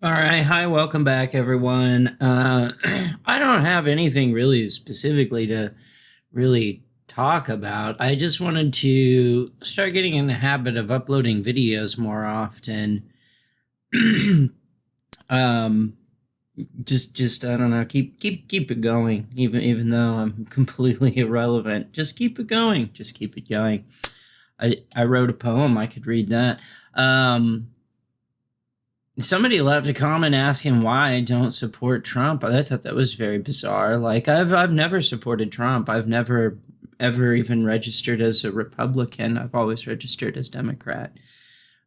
All right, hi, welcome back, everyone. I don't have anything really specifically to really talk about. I just wanted to start getting in the habit of uploading videos more often. um, just I don't know, keep it going, even though I'm completely irrelevant. Just keep it going. Just keep it going. I wrote a poem. I could read that. Somebody left a comment asking why I don't support Trump. I thought that was very bizarre. Like I've never supported Trump. I've never ever even registered as a Republican. I've always registered as Democrat.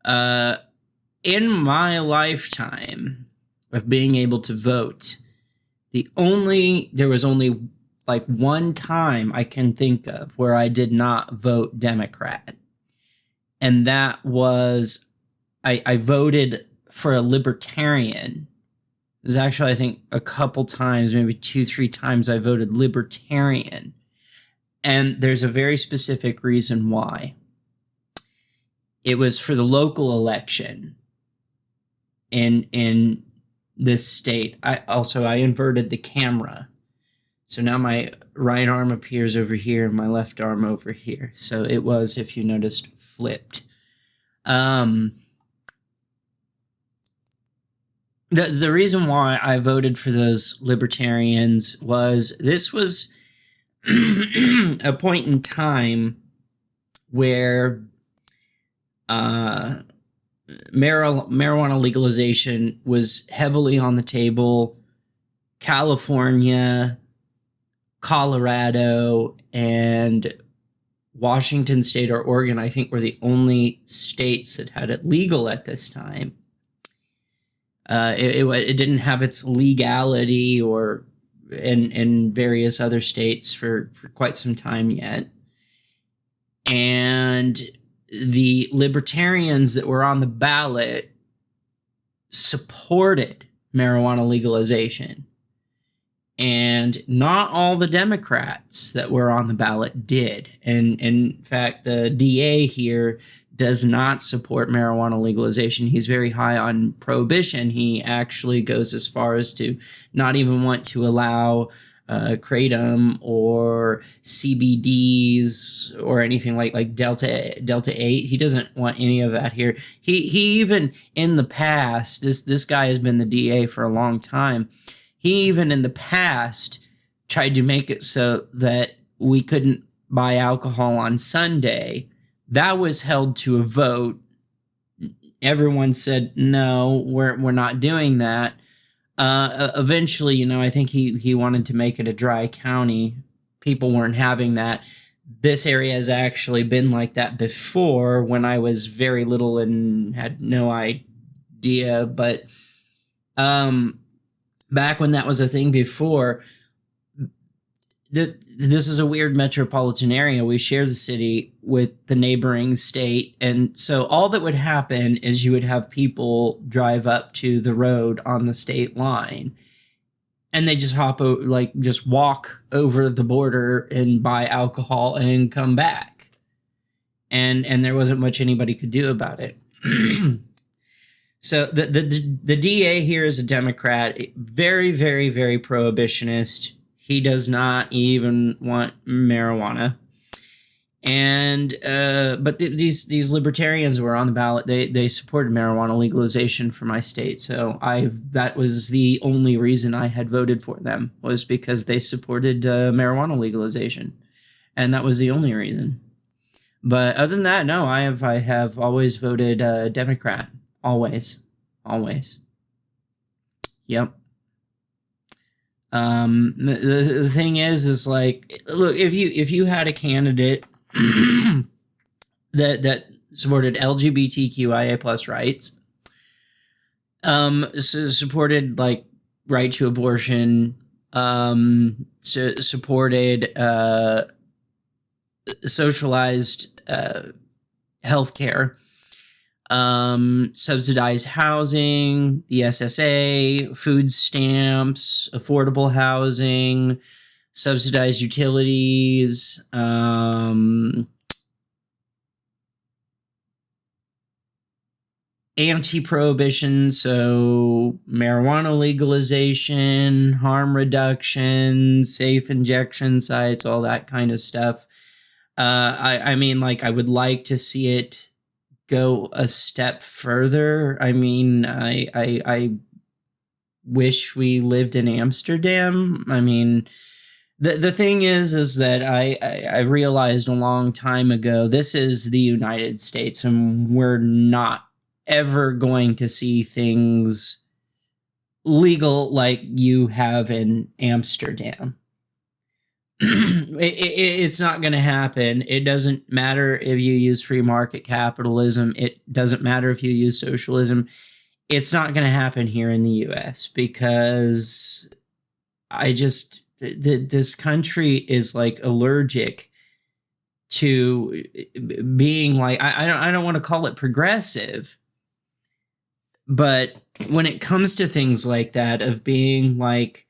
In my lifetime of being able to vote, there was only like one time I can think of where I did not vote Democrat. And that was I voted for a libertarian. It was actually, I think, a couple times, maybe 2-3 times I voted libertarian. And there's a very specific reason why. It was for the local election in this state. I inverted the camera. So now my right arm appears over here and my left arm over here. So it was, if you noticed, flipped. The reason why I voted for those libertarians was this was a point in time where marijuana legalization was heavily on the table. California, Colorado, and Washington State or Oregon, I think, were the only states that had it legal at this time. It didn't have its legality or in various other states for quite some time yet. And the libertarians that were on the ballot supported marijuana legalization. And not all the Democrats that were on the ballot did. And in fact, the DA here does not support marijuana legalization. He's very high on prohibition. He actually goes as far as to not even want to allow kratom or CBDs or anything like Delta 8. He doesn't want any of that here. He even in the past, this guy has been the DA for a long time. He even in the past tried to make it so that we couldn't buy alcohol on Sunday. That was held to a vote. Everyone said, no, we're not doing that. Eventually, I think he wanted to make it a dry county. People weren't having that. This area has actually been like that before when I was very little and had no idea. But back when that was a thing before, this is a weird metropolitan area. We share the city with the neighboring state. And so all that would happen is you would have people drive up to the road on the state line and they just just walk over the border and buy alcohol and come back. And there wasn't much anybody could do about it. So the DA here is a Democrat, very, very, very prohibitionist. He does not even want marijuana. And but these libertarians were on the ballot. They supported marijuana legalization for my state. So that was the only reason I had voted for them, was because they supported marijuana legalization. And that was the only reason. But other than that, no, I have always voted Democrat. Always. Yep. The thing is like, look, if you had a candidate that supported LGBTQIA plus rights, supported like right to abortion, supported socialized healthcare, subsidized housing, the SSA, food stamps, affordable housing, subsidized utilities, anti-prohibition, so marijuana legalization, harm reduction, safe injection sites, all that kind of stuff. I mean, like, I would like to see it go a step further. I mean, I wish we lived in Amsterdam. I mean, the thing is that I realized a long time ago, this is the United States, and we're not ever going to see things legal like you have in Amsterdam. It's not going to happen. It doesn't matter if you use free market capitalism. It doesn't matter if you use socialism. It's not going to happen here in the US, because this country is like allergic to being like, I don't want to call it progressive, but when it comes to things like that, of being like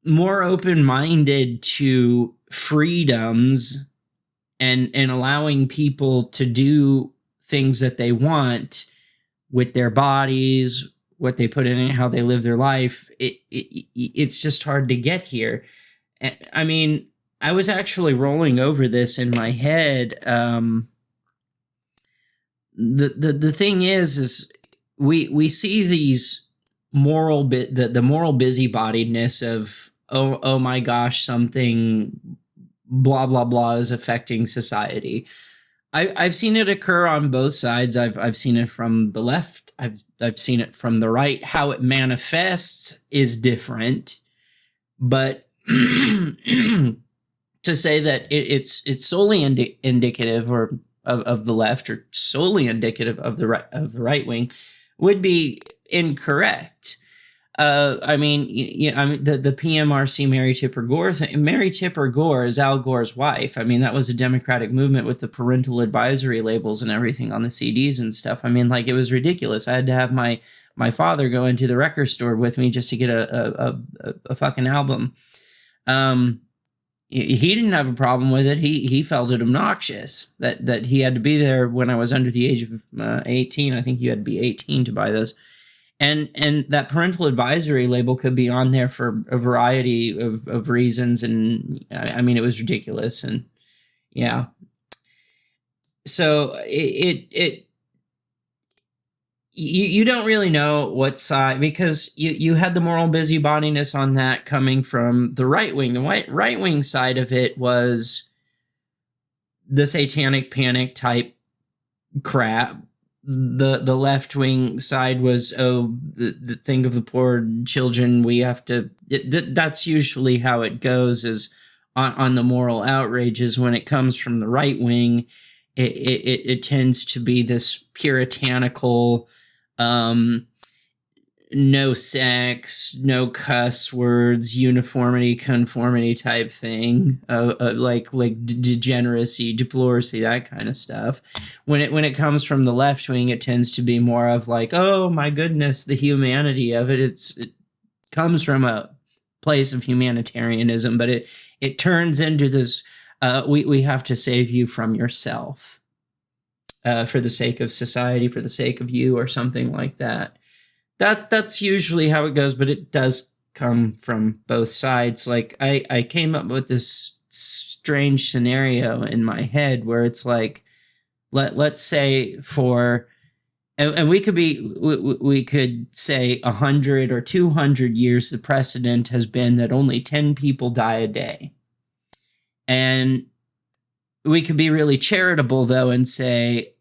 more open-minded to freedoms and allowing people to do things that they want with their bodies, what they put in it, how they live their life, it's just hard to get here. I mean, I was actually rolling over this in my head. The thing is we see these moral the moral busybodiness of, oh my gosh, something blah blah blah is affecting society. I've seen it occur on both sides. I've seen it from the left. I've seen it from the right. How it manifests is different, but to say that it's solely indicative or of the left, or solely indicative of the right wing, would be incorrect. I mean, the PMRC Mary Tipper Gore thing. Mary Tipper Gore is Al Gore's wife. I mean, that was a Democratic movement with the parental advisory labels and everything on the CDs and stuff. I mean, like, it was ridiculous. I had to have my father go into the record store with me just to get a fucking album. He didn't have a problem with it. He felt it obnoxious that he had to be there when I was under the age of 18. I think you had to be 18 to buy those. And that parental advisory label could be on there for a variety of reasons. And I mean, it was ridiculous. And yeah. So you don't really know what side, because you had the moral busybodiness on that coming from the right wing. The right wing side of it was the satanic panic type crap. The left wing side was, the thing of the poor children. We have to. That's usually how it goes, is on the moral outrages. When it comes from the right wing, it tends to be this puritanical, no sex, no cuss words, uniformity, conformity type thing, like degeneracy, deploracy, that kind of stuff. When it comes from the left wing, it tends to be more of like, oh my goodness, the humanity of it. It comes from a place of humanitarianism, but it turns into this, we have to save you from yourself, for the sake of society, for the sake of you, or something like that. That's usually how it goes, but it does come from both sides. Like, I came up with this strange scenario in my head where it's like, let's say and we could say 100 or 200 years, the precedent has been that only 10 people die a day. And we could be really charitable, though, and say,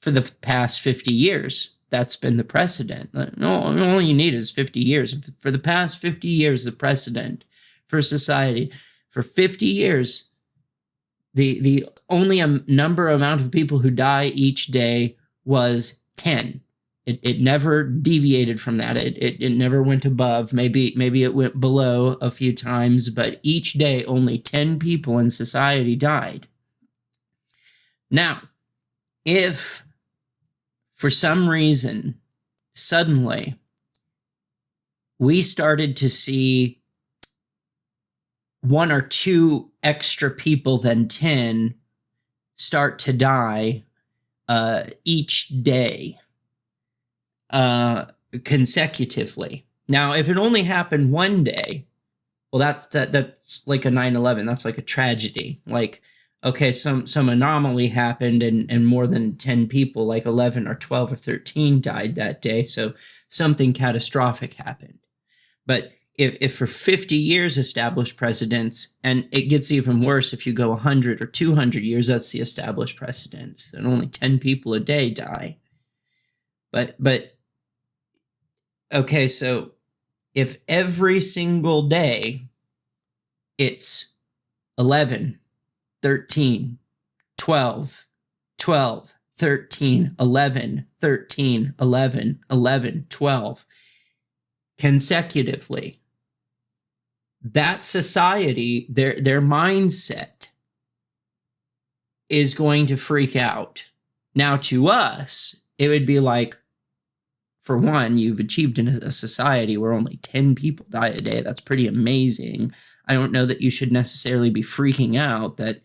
for the past 50 years, that's been the precedent. No, all you need is 50 years. For the past 50 years, the precedent for society, for 50 years, the only amount of people who die each day was 10. It never deviated from that. It never went above. Maybe it went below a few times, but each day only 10 people in society died. Now, if for some reason suddenly we started to see 1 or 2 extra people than 10 start to die each day consecutively. Now, if it only happened one day, well, that's like a 9/11. That's like a tragedy. Like, okay, some anomaly happened and more than 10 people, like 11 or 12 or 13 died that day. So something catastrophic happened. But if for 50 years established precedents, and it gets even worse if you go 100 or 200 years, that's the established precedents, and only 10 people a day die. But okay, so if every single day it's 11, 13, 12, 12, 13, 11, 13, 11, 11, 12 consecutively, that society, their mindset is going to freak out. Now, to us, it would be like, for one, you've achieved in a society where only 10 people die a day. That's pretty amazing. I don't know that you should necessarily be freaking out that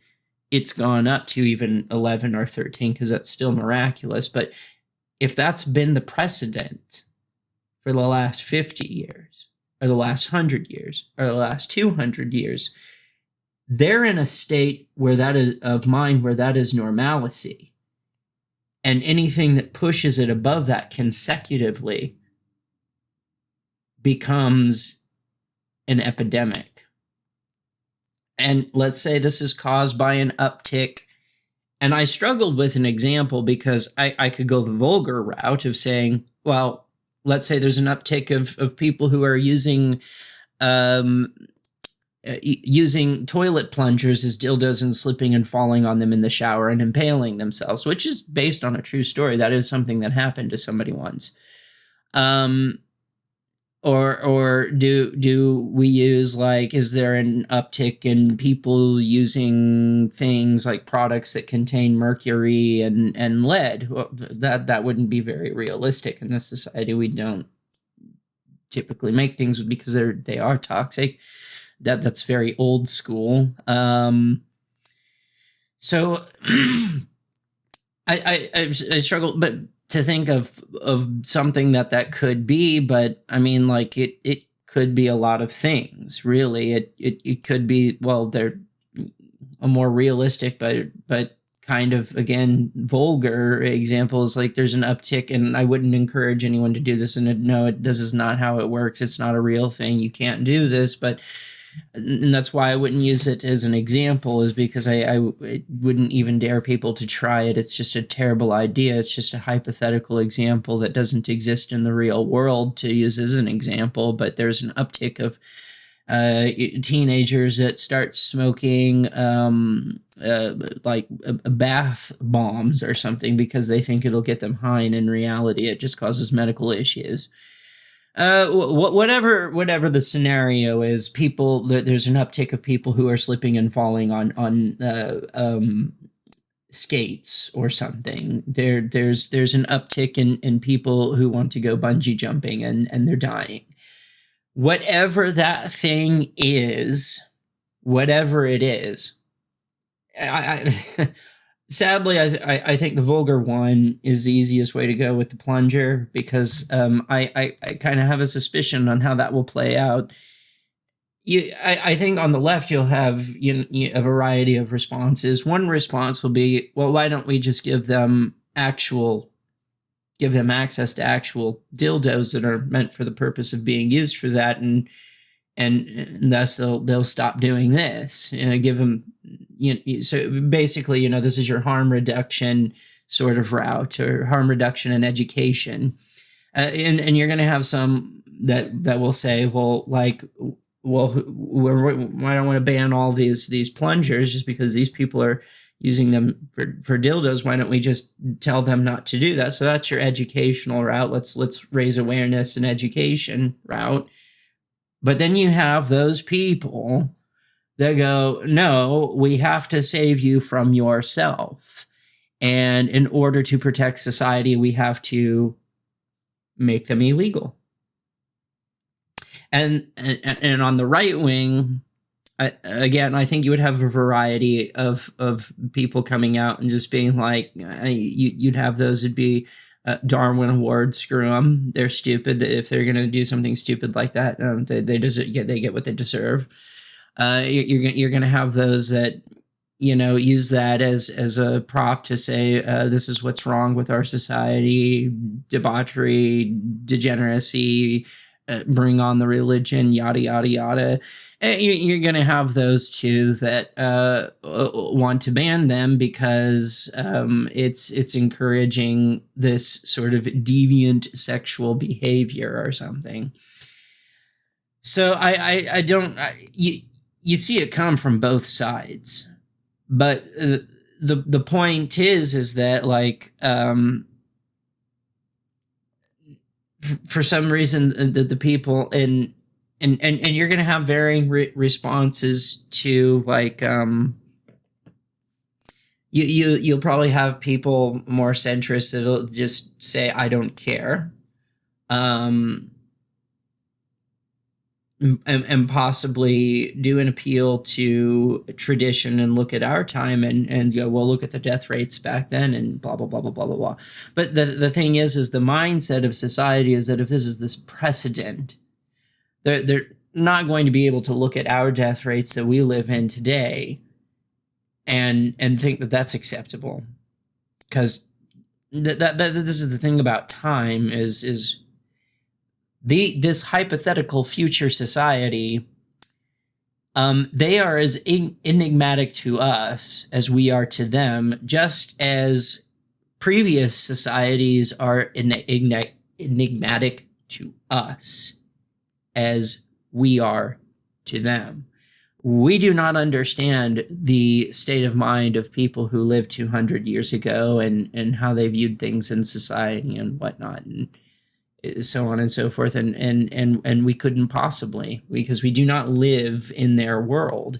it's gone up to even 11 or 13, because that's still miraculous. But if that's been the precedent for the last 50 years, or the last 100 years, or the last 200 years, they're in a state where that is of mind, where that is normalcy. And anything that pushes it above that consecutively becomes an epidemic. And let's say this is caused by an uptick. And I struggled with an example because I could go the vulgar route of saying, well, let's say there's an uptick of people who are using toilet plungers as dildos and slipping and falling on them in the shower and impaling themselves, which is based on a true story. That is something that happened to somebody once. Or do we use, like, is there an uptick in people using things like products that contain mercury and lead? Well, that wouldn't be very realistic in this society. We don't typically make things because they are toxic. That's very old school. So I struggle, but to think of something that could be, but I mean, like, it could be a lot of things, really. It could be, well, they're a more realistic, but kind of, again, vulgar examples. Like, there's an uptick, and I wouldn't encourage anyone to do this. And no, this is not how it works. It's not a real thing. You can't do this, and that's why I wouldn't use it as an example, is because I wouldn't even dare people to try it. It's just a terrible idea. It's just a hypothetical example that doesn't exist in the real world to use as an example. But there's an uptick of teenagers that start smoking like bath bombs or something because they think it'll get them high, and in reality it just causes medical issues. Whatever the scenario is, there's an uptick of people who are slipping and falling on skates or something. There's an uptick in people who want to go bungee jumping and they're dying. Whatever that thing is, whatever it is, sadly, I think the vulgar one is the easiest way to go with the plunger, because I kind of have a suspicion on how that will play out. I think on the left you'll have a variety of responses. One response will be, well, why don't we just give them access to actual dildos that are meant for the purpose of being used for that, and thus they'll stop doing this. Give them, so basically, this is your harm reduction sort of route, or harm reduction and education, and you're going to have some that will say, well, I don't want to ban all these plungers just because these people are using them for dildos, why don't we just tell them not to do that? So that's your educational route. Let's raise awareness and education route. But then you have those people that go, no, we have to save you from yourself. And in order to protect society, we have to make them illegal. And on the right wing, again, I think you would have a variety of people coming out and just being like, you'd have those that'd be Darwin Award, screw them, they're stupid. If they're going to do something stupid like that, they get what they deserve. You're going to have those that, use that as a prop to say, this is what's wrong with our society, debauchery, degeneracy, bring on the religion, yada, yada, yada. You're going to have those too that want to ban them because it's encouraging this sort of deviant sexual behavior or something. So you see it come from both sides, but the point is that like for some reason the people and you're going to have varying responses to like you'll probably have people more centrist that'll just say I don't care, and possibly do an appeal to tradition and look at our time and go, well, look at the death rates back then and blah, blah, blah, blah, blah, blah, blah. But the thing is the mindset of society is that if this is this precedent, they're not going to be able to look at our death rates that we live in today and think that that's acceptable. Because this is the thing about time is this hypothetical future society, they are as enigmatic to us as we are to them, just as previous societies are enigmatic to us as we are to them. We do not understand the state of mind of people who lived 200 years ago and how they viewed things in society and whatnot, and so on and so forth. And we couldn't possibly, because we do not live in their world.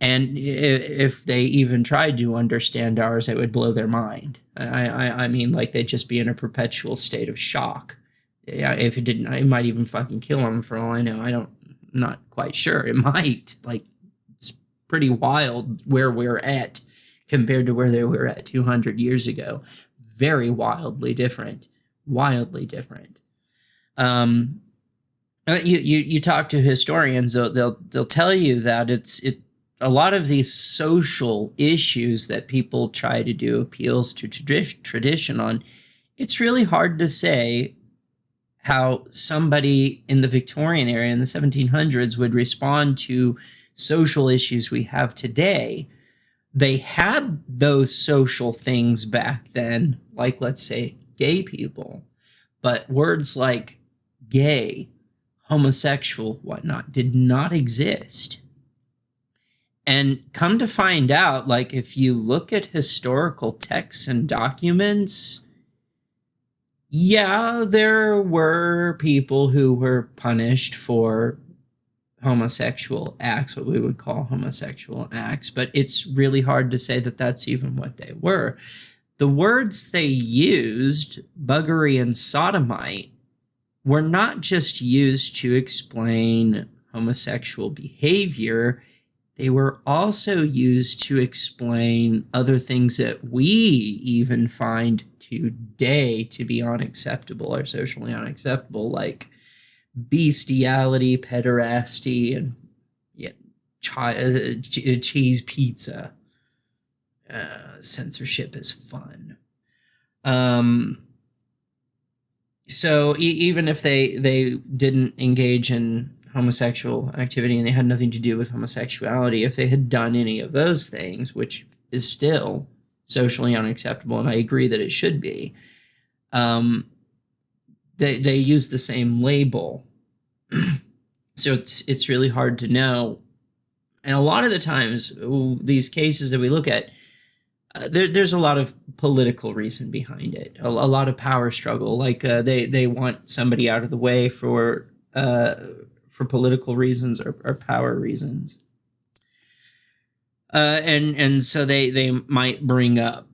And if they even tried to understand ours, it would blow their mind. I mean, like they'd just be in a perpetual state of shock. Yeah, if it didn't, it might even fucking kill them for all I know. I'm not quite sure. It might. Like, it's pretty wild where we're at compared to where they were at 200 years ago. Very wildly different. Wildly different. You talk to historians, they'll tell you that it's a lot of these social issues that people try to do appeals to tradition on. It's really hard to say how somebody in the Victorian era in the 1700s would respond to social issues we have today. They had those social things back then, like, let's say, gay people, but words like gay, homosexual, whatnot, did not exist. And come to find out, like, if you look at historical texts and documents, yeah, there were people who were punished for homosexual acts, what we would call homosexual acts, but it's really hard to say that that's even what they were. The words they used, buggery and sodomite, were not just used to explain homosexual behavior, they were also used to explain other things that we even find today to be unacceptable or socially unacceptable, like bestiality, pederasty, and cheese pizza. Censorship is fun. So even if they didn't engage in homosexual activity and they had nothing to do with homosexuality, if they had done any of those things, which is still socially unacceptable, and I agree that it should be, they use the same label. So it's really hard to know. And a lot of the times, these cases that we look at, There's a lot of political reason behind it, a lot of power struggle. Like they want somebody out of the way for political reasons or power reasons, and so they might bring up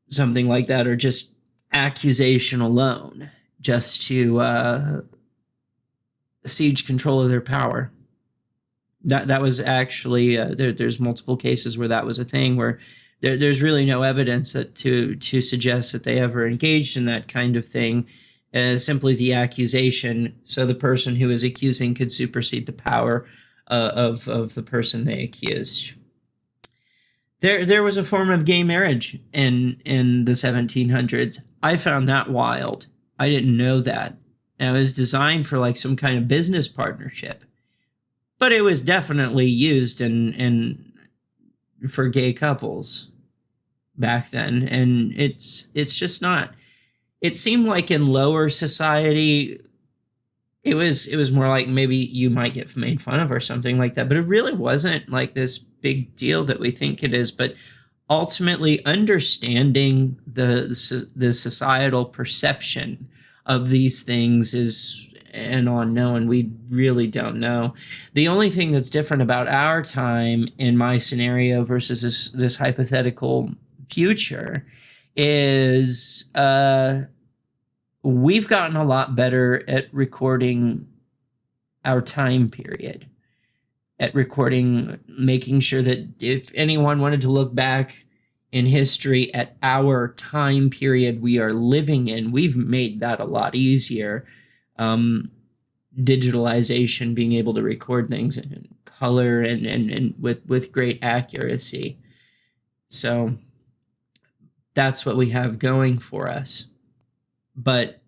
something like that, or just accusation alone, just to siege control of their power. That was actually there's multiple cases where that was a thing, where there's really no evidence to suggest that they ever engaged in that kind of thing. Simply the accusation, so the person who is accusing could supersede the power of the person they accused. There was a form of gay marriage in the 1700s. I found that wild. I didn't know that. And it was designed for like some kind of business partnership, but it was definitely used in for gay couples back then. And it's just not. It seemed like in lower society, it was more like maybe you might get made fun of or something like that, but it really wasn't like this big deal that we think it is. But ultimately, understanding the societal perception of these things is an unknown. We really don't know. The only thing that's different about our time in my scenario versus this hypothetical future is we've gotten a lot better at recording our time period, at recording, making sure that if anyone wanted to look back in history at our time period we are living in, we've made that a lot easier. Digitalization, being able to record things in color and with great accuracy. So that's what we have going for us. But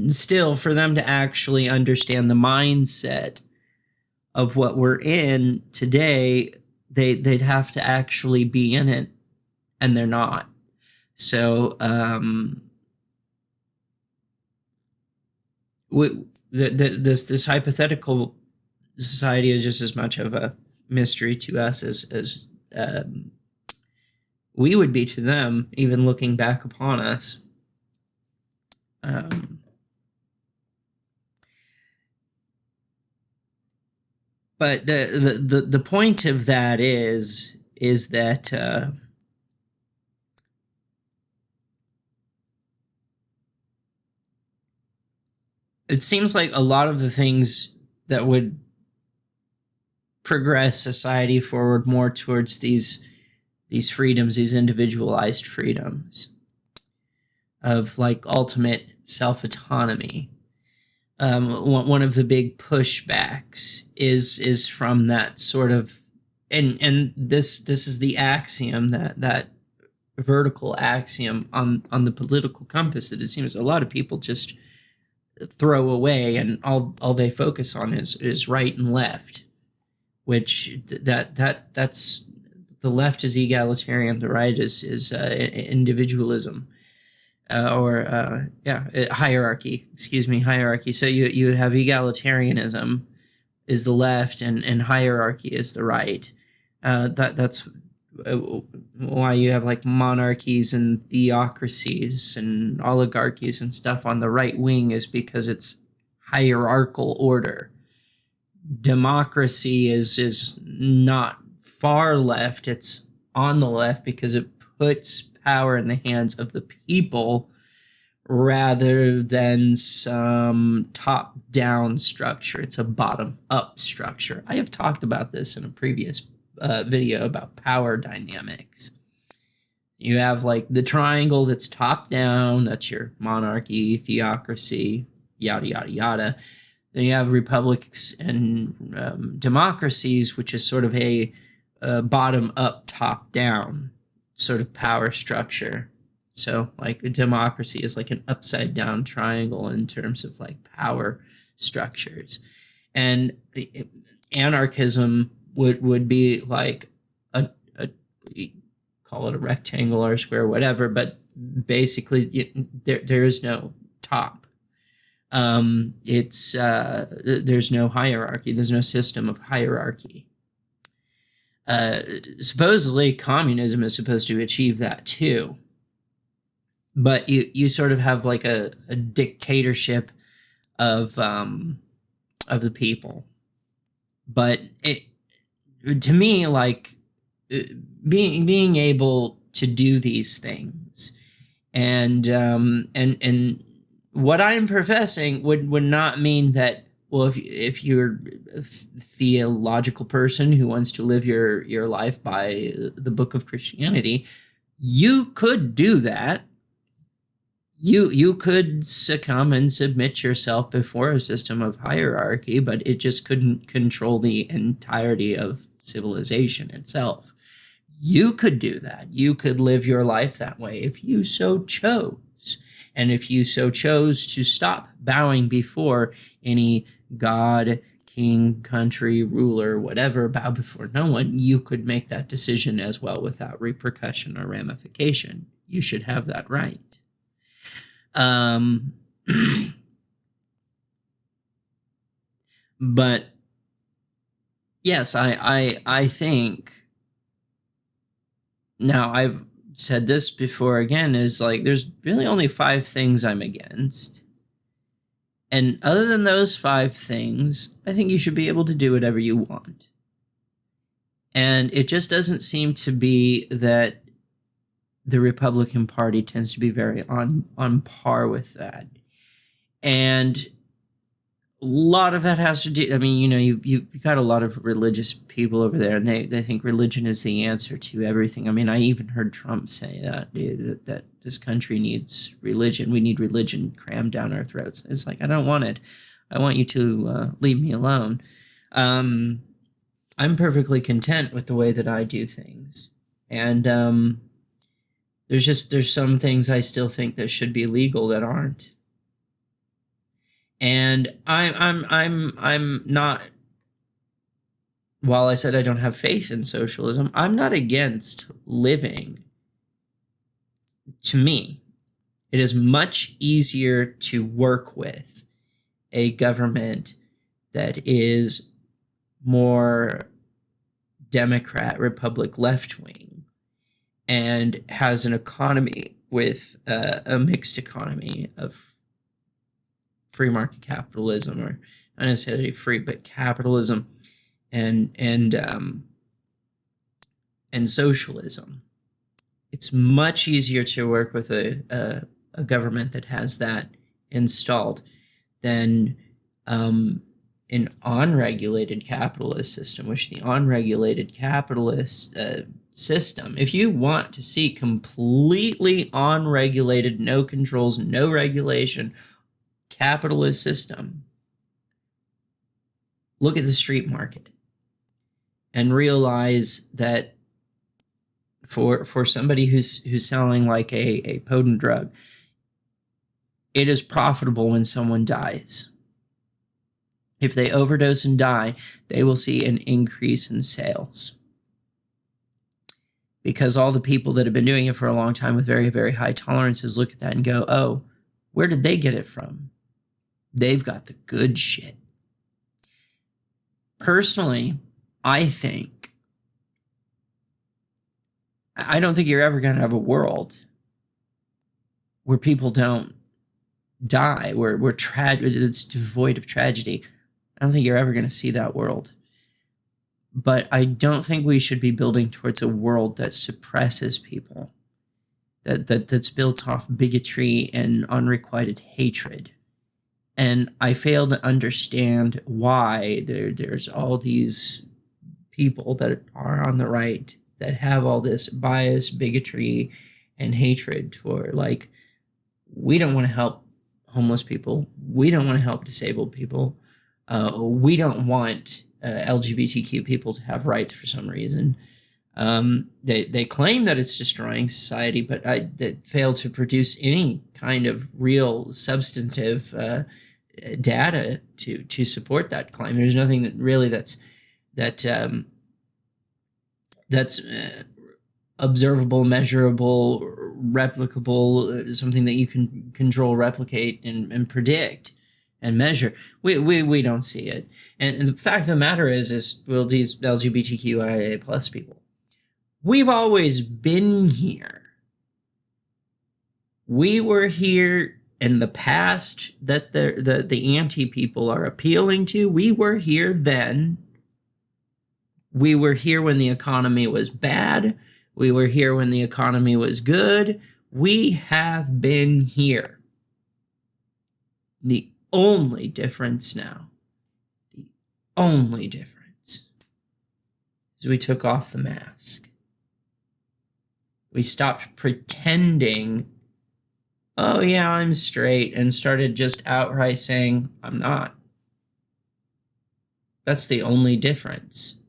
still, for them to actually understand the mindset of what we're in today, they'd have to actually be in it, and they're not. So this hypothetical society is just as much of a mystery to us as we would be to them, even looking back upon us. But the point of that is that it seems like a lot of the things that would progress society forward more towards these freedoms, these individualized freedoms of like ultimate self-autonomy. One of the big pushbacks is from that sort of, and this is the axiom, that vertical axiom on the political compass that it seems a lot of people just throw away, and all they focus on is right and left, which that's the left is egalitarian, the right is individualism. Hierarchy. Excuse me, hierarchy. So you have egalitarianism is the left, and hierarchy is the right. That's why you have like monarchies and theocracies and oligarchies and stuff on the right wing, is because it's hierarchical order. Democracy is not far left; it's on the left because it puts power in the hands of the people rather than some top-down structure. It's a bottom-up structure. I have talked about this in a previous video about power dynamics. You have like the triangle that's top-down, that's your monarchy, theocracy, yada, yada, yada. Then you have republics and democracies, which is sort of a bottom-up, top-down sort of power structure. So like a democracy is like an upside down triangle in terms of like power structures. And anarchism would be like a call it a rectangle or a square, whatever, but basically there is no top. There's no hierarchy. There's no system of hierarchy. Uh, Supposedly, communism is supposed to achieve that too. But you sort of have like a dictatorship of the people. But it, to me, like, uh, being able to do these things, and what I'm professing would not mean that, well, if you're a theological person who wants to live your life by the book of Christianity, you could do that. You could succumb and submit yourself before a system of hierarchy, but it just couldn't control the entirety of civilization itself. You could do that. You could live your life that way if you so chose. And if you so chose to stop bowing before any god, king, country, ruler, whatever, bow before no one, you could make that decision as well without repercussion or ramification. You should have that right. Um, but yes, I think, now I've said this before again, is like, there's really only 5 things I'm against. And other than those 5 things, I think you should be able to do whatever you want. And it just doesn't seem to be that the Republican Party tends to be very on par with that. And a lot of that has to do, I mean, you've got a lot of religious people over there, and they think religion is the answer to everything. I mean, I even heard Trump say that this country needs religion. We need religion crammed down our throats. It's like, I don't want it. I want you to leave me alone. I'm perfectly content with the way that I do things. And there's some things I still think that should be legal that aren't. And I'm not, while I said I don't have faith in socialism, I'm not against living. To me, it is much easier to work with a government that is more Democrat, Republic, left wing, and has an economy with a mixed economy of free market capitalism, or not necessarily free, but capitalism and socialism. It's much easier to work with a government that has that installed than an unregulated capitalist system, which the unregulated capitalist system, if you want to see completely unregulated, no controls, no regulation, capitalist system, look at the street market and realize that for somebody who's selling like a potent drug, it is profitable when someone dies. If they overdose and die, they will see an increase in sales, because all the people that have been doing it for a long time with very, very high tolerances look at that and go, oh, where did they get it from? They've got the good shit. Personally, I don't think you're ever going to have a world where people don't die, where it's devoid of tragedy. I don't think you're ever going to see that world. But I don't think we should be building towards a world that suppresses people, that's built off bigotry and unrequited hatred. And I fail to understand why there's all these people that are on the right that have all this bias, bigotry, and hatred toward, like, we don't want to help homeless people. We don't want to help disabled people. We don't want LGBTQ people to have rights for some reason. They claim that it's destroying society, but that fail to produce any kind of real substantive data to support that claim. There's nothing that really that's observable, measurable, replicable, something that you can control, replicate, and predict and measure. We don't see it. And the fact of the matter is well, these LGBTQIA plus people, we've always been here. We were here in the past that the anti people are appealing to. We were here then. We were here when the economy was bad. We were here when the economy was good. We have been here. The only difference now, the only difference is we took off the mask. We stopped pretending, oh yeah, I'm straight, and started just outright saying, I'm not. That's the only difference.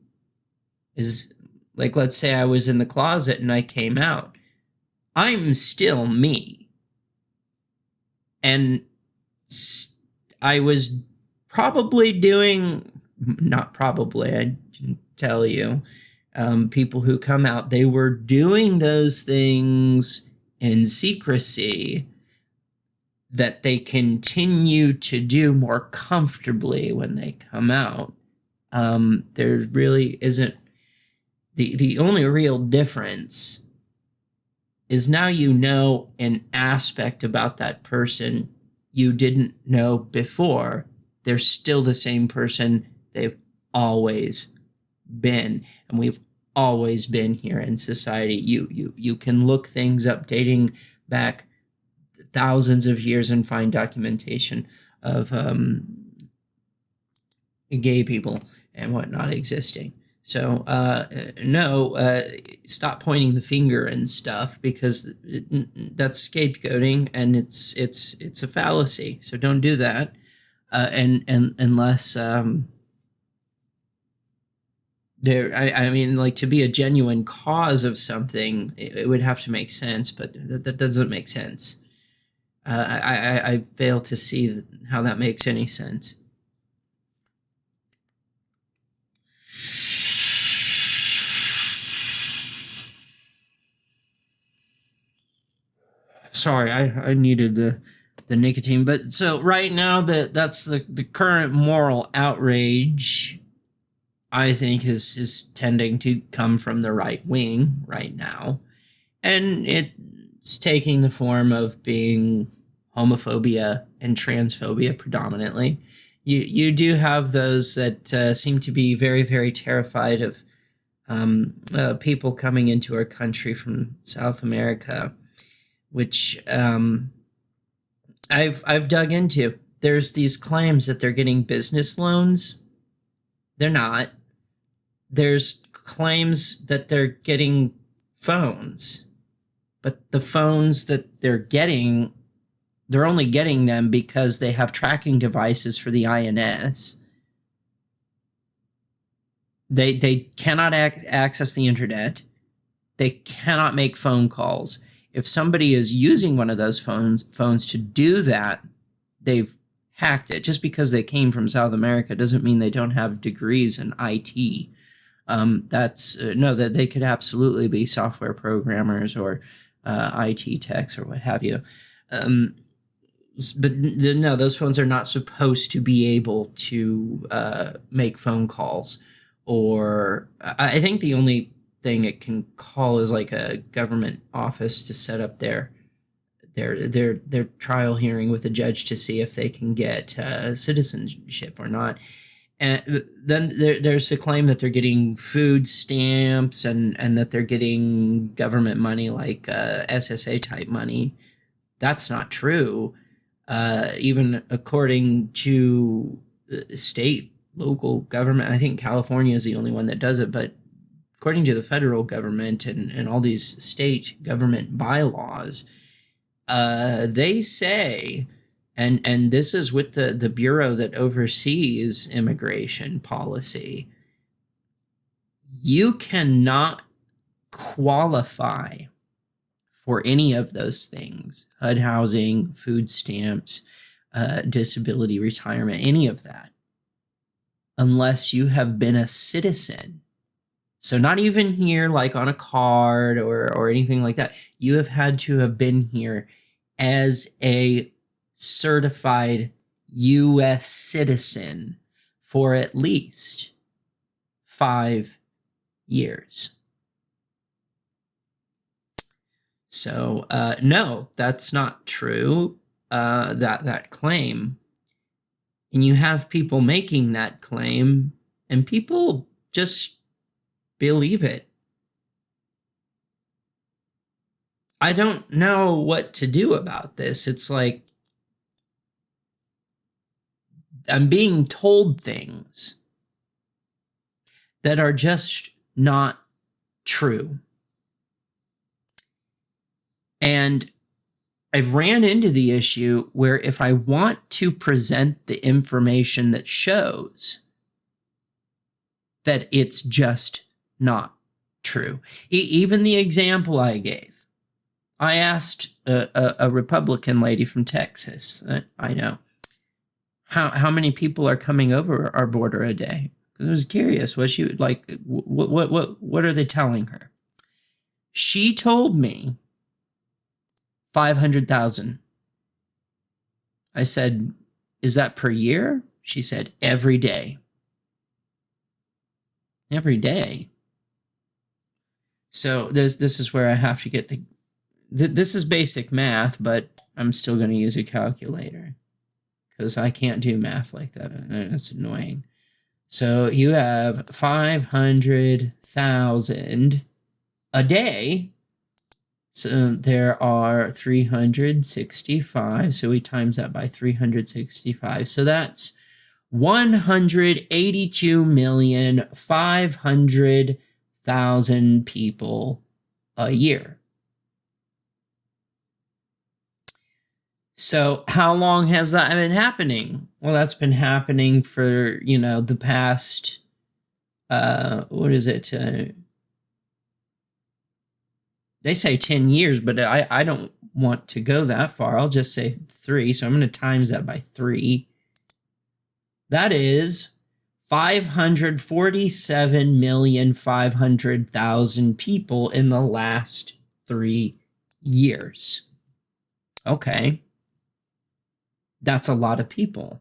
Is like, let's say I was in the closet and I came out. I'm still me. And I was probably doing, not probably, I can tell you, people who come out, they were doing those things in secrecy that they continue to do more comfortably when they come out. There really isn't, the only real difference is now you know an aspect about that person you didn't know before. They're still the same person they've always been, and we've always been here in society. You can look things up dating back thousands of years and find documentation of gay people and whatnot existing. So stop pointing the finger and stuff, because that's scapegoating, and it's a fallacy. So don't do that, and unless I mean, like, to be a genuine cause of something, it would have to make sense, but that doesn't make sense. I fail to see how that makes any sense. Sorry, I needed the nicotine. But so right now, that's the current moral outrage, I think, is tending to come from the right wing right now. And it's taking the form of being homophobia and transphobia predominantly. You do have those that seem to be very, very terrified of people coming into our country from South America, which I've dug into. There's these claims that they're getting business loans. They're not. There's claims that they're getting phones, but the phones that they're getting, they're only getting them because they have tracking devices for the INS. They cannot access the internet. They cannot make phone calls. If somebody is using one of those phones to do that, they've hacked it. Just because they came from South America doesn't mean they don't have degrees in IT. That they could absolutely be software programmers or IT techs or what have you. But no, those phones are not supposed to be able to make phone calls. Or I think the only thing it can call is like a government office to set up their trial hearing with a judge to see if they can get citizenship or not. And then there's a claim that they're getting food stamps and that they're getting government money, like SSA type money. That's not true. Even according to state, local government, I think California is the only one that does it, but according to the federal government and all these state government bylaws, they say, and this is with the bureau that oversees immigration policy, you cannot qualify for any of those things: HUD housing, food stamps, disability retirement, any of that, unless you have been a citizen. So not even here like on a card or anything like that. You have had to have been here as a certified U.S. citizen for at least 5 years. So, no, that's not true, that claim. And you have people making that claim, and people just believe it. I don't know what to do about this. It's like I'm being told things that are just not true. And I've ran into the issue where if I want to present the information that shows that it's just not true, even the example I gave, I asked a Republican lady from Texas, I know, how many people are coming over our border a day? I was curious what she would like. What are they telling her? She told me 500,000. I said, is that per year? She said, every day. Every day. So this is where I have to get this is basic math, but I'm still going to use a calculator because I can't do math like that. That's annoying. So you have 500,000 a day. So there are 365. So we times that by 365. So that's 182,500,000 people a year. So how long has that been happening? Well, that's been happening for, the past, what is it? They say 10 years, but I don't want to go that far. I'll just say 3. So I'm going to times that by 3. That is 547,500,000 people in the last 3 years. Okay. That's a lot of people.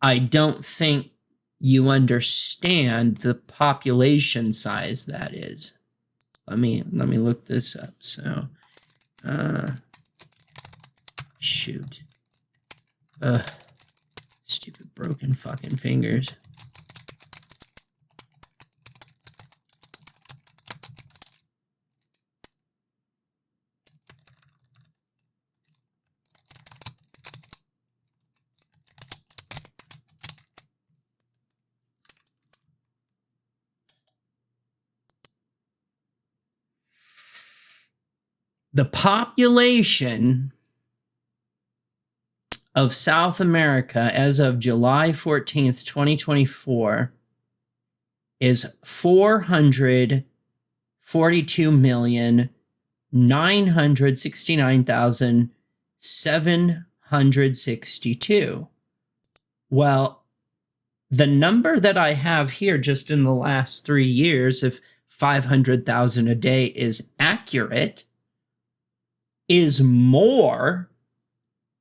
I don't think you understand the population size that is. Let me look this up. So, shoot. Stupid broken fucking fingers. The population of South America as of July 14th, 2024 is 442,969,762. Well, the number that I have here just in the last 3 years, if 500,000 a day is accurate, is more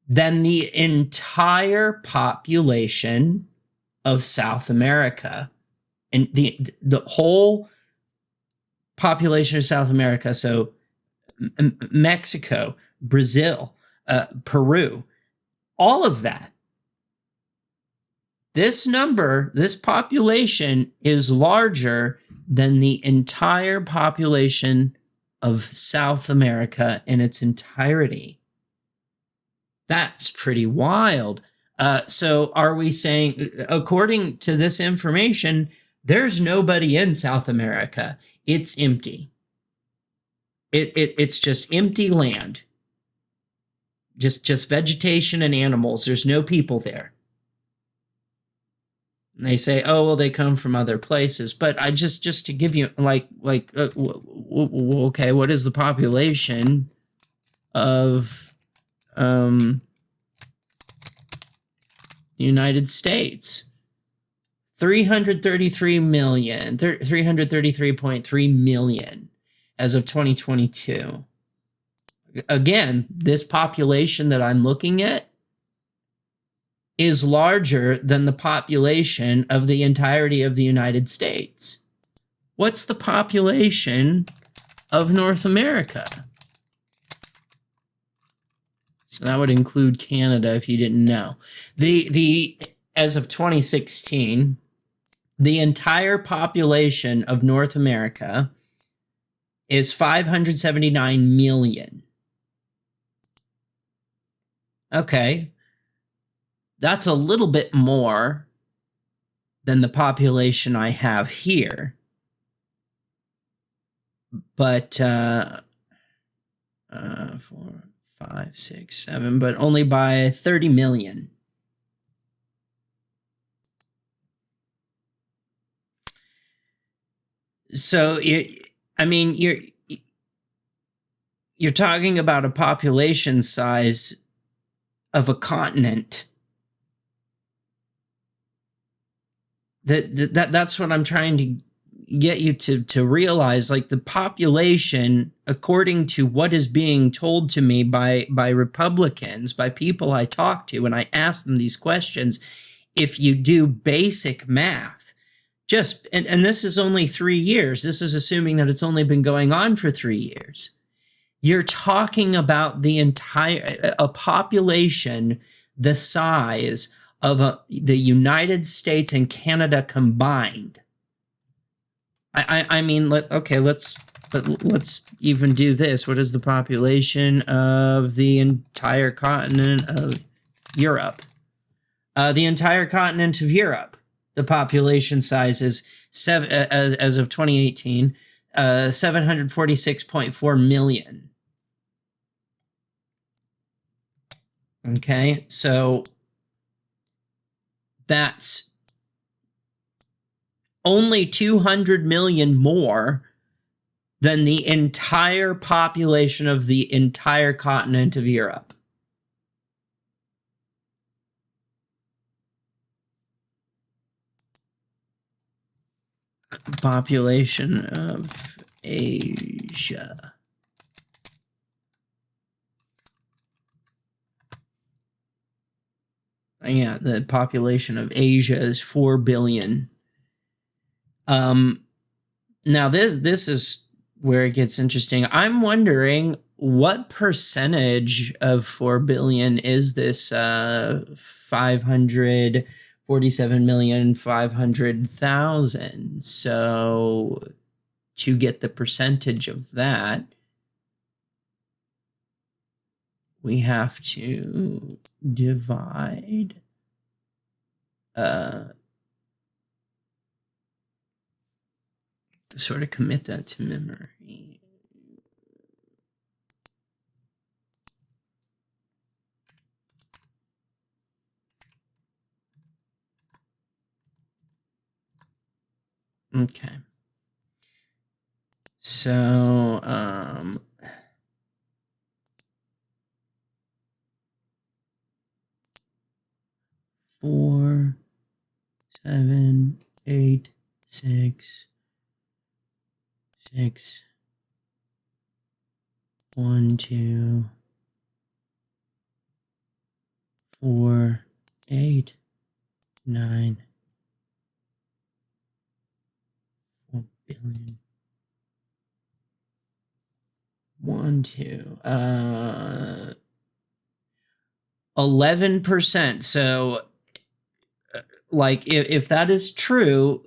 than the entire population of South America. And the whole population of South America, so Mexico, Brazil, Peru, all of that. This number, this population is larger than the entire population of South America in its entirety. That's pretty wild. So are we saying, according to this information, there's nobody in South America? It's empty. It's just empty land. Just vegetation and animals. There's no people there. And they say, oh, well, they come from other places. But I just to give you okay, what is the population of the United States? 333.3 million as of 2022. Again, this population that I'm looking at is larger than the population of the entirety of the United States. What's the population of North America? So that would include Canada if you didn't know. As of 2016, the entire population of North America is 579 million. Okay. That's a little bit more than the population I have here. But 4, 5, 6, 7, but only by 30 million. So you're talking about a population size of a continent. That's what I'm trying to get you to realize. Like, the population, according to what is being told to me by Republicans, by people I talk to, and I ask them these questions, if you do basic math, and this is only 3 years, this is assuming that it's only been going on for 3 years. You're talking about a population the size of the United States and Canada combined. Let's even do this. What is the population of the entire continent of Europe? The entire continent of Europe, the population size is as of 2018, 746.4 million. Okay, so that's only 200 million more than the entire population of the entire continent of Europe. Population of Asia. Yeah, the population of Asia is 4 billion. Now this is where it gets interesting. I'm wondering what percentage of 4 billion is this 547,500,000. So to get the percentage of that, we have to divide to sort of commit that to memory. Okay. So 4, 7, 8, 6, 6, 1, 2, 4, 8, 9, 4 billion. 1, 2, 11%. So, like, if that is true,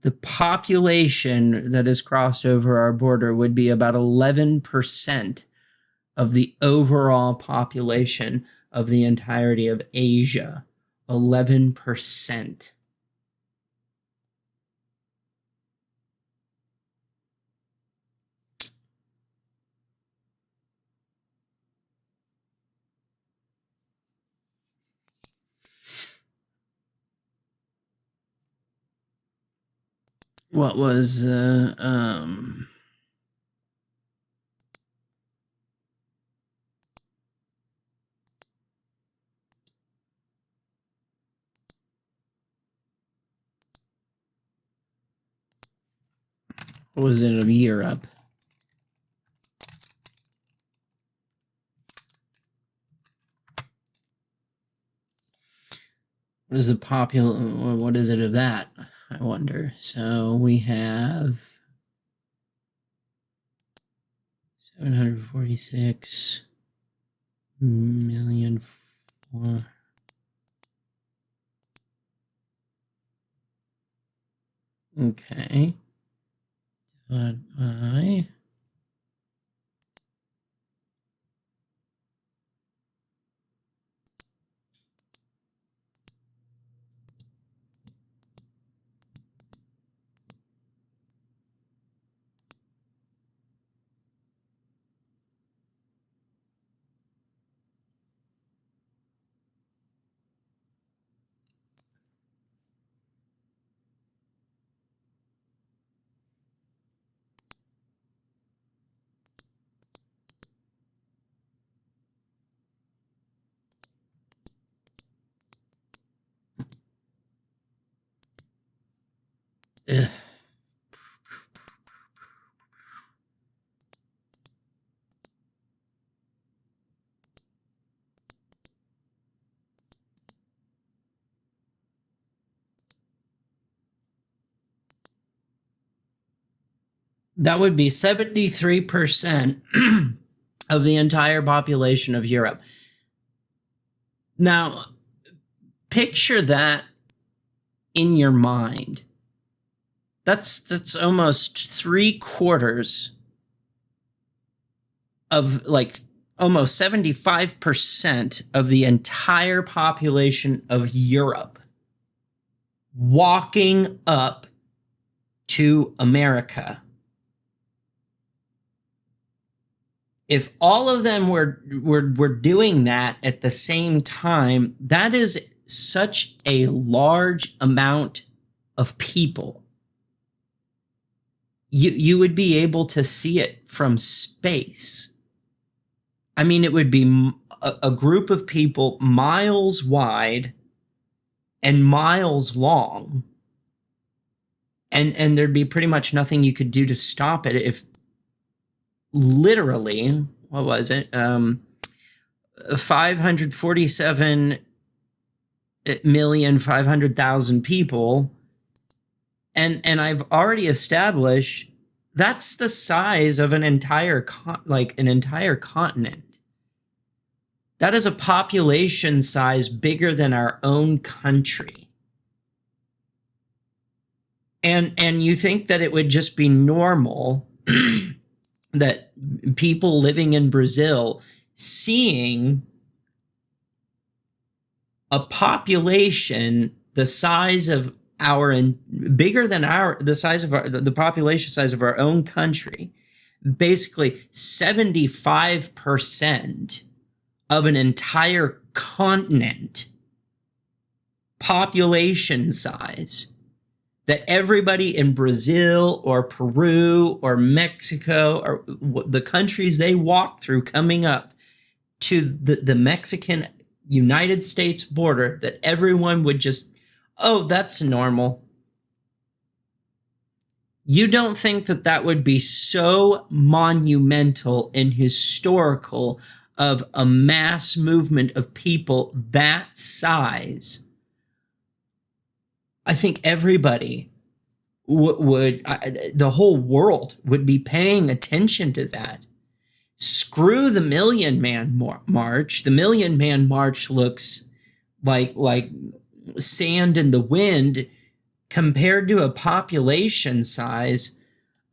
the population that has crossed over our border would be about 11% of the overall population of the entirety of Asia. 11%. What was what was it of Europe? What is the what is it of that? I wonder. So we have 746 million for okay. Divided by ugh. That would be 73% of the entire population of Europe. Now, picture that in your mind. That's almost 3/4 of, like, almost 75% of the entire population of Europe walking up to America. If all of them were doing that at the same time, that is such a large amount of people. You would be able to see it from space. I mean, it would be a group of people miles wide and miles long, and there'd be pretty much nothing you could do to stop it. If literally, what was it? 547,500,000 people, and I've already established that's the size of an entire continent. That is a population size bigger than our own country. And you think that it would just be normal that people living in Brazil seeing a population the size of bigger than the population size of our own country, basically 75% of an entire continent population size, that everybody in Brazil or Peru or Mexico or the countries they walk through coming up to the Mexican United States border, that everyone would just, oh, that's normal. You don't think that that would be so monumental and historical of a mass movement of people that size? I think everybody would the whole world would be paying attention to that. Screw the Million Man March. The Million Man March looks like sand in the wind compared to a population size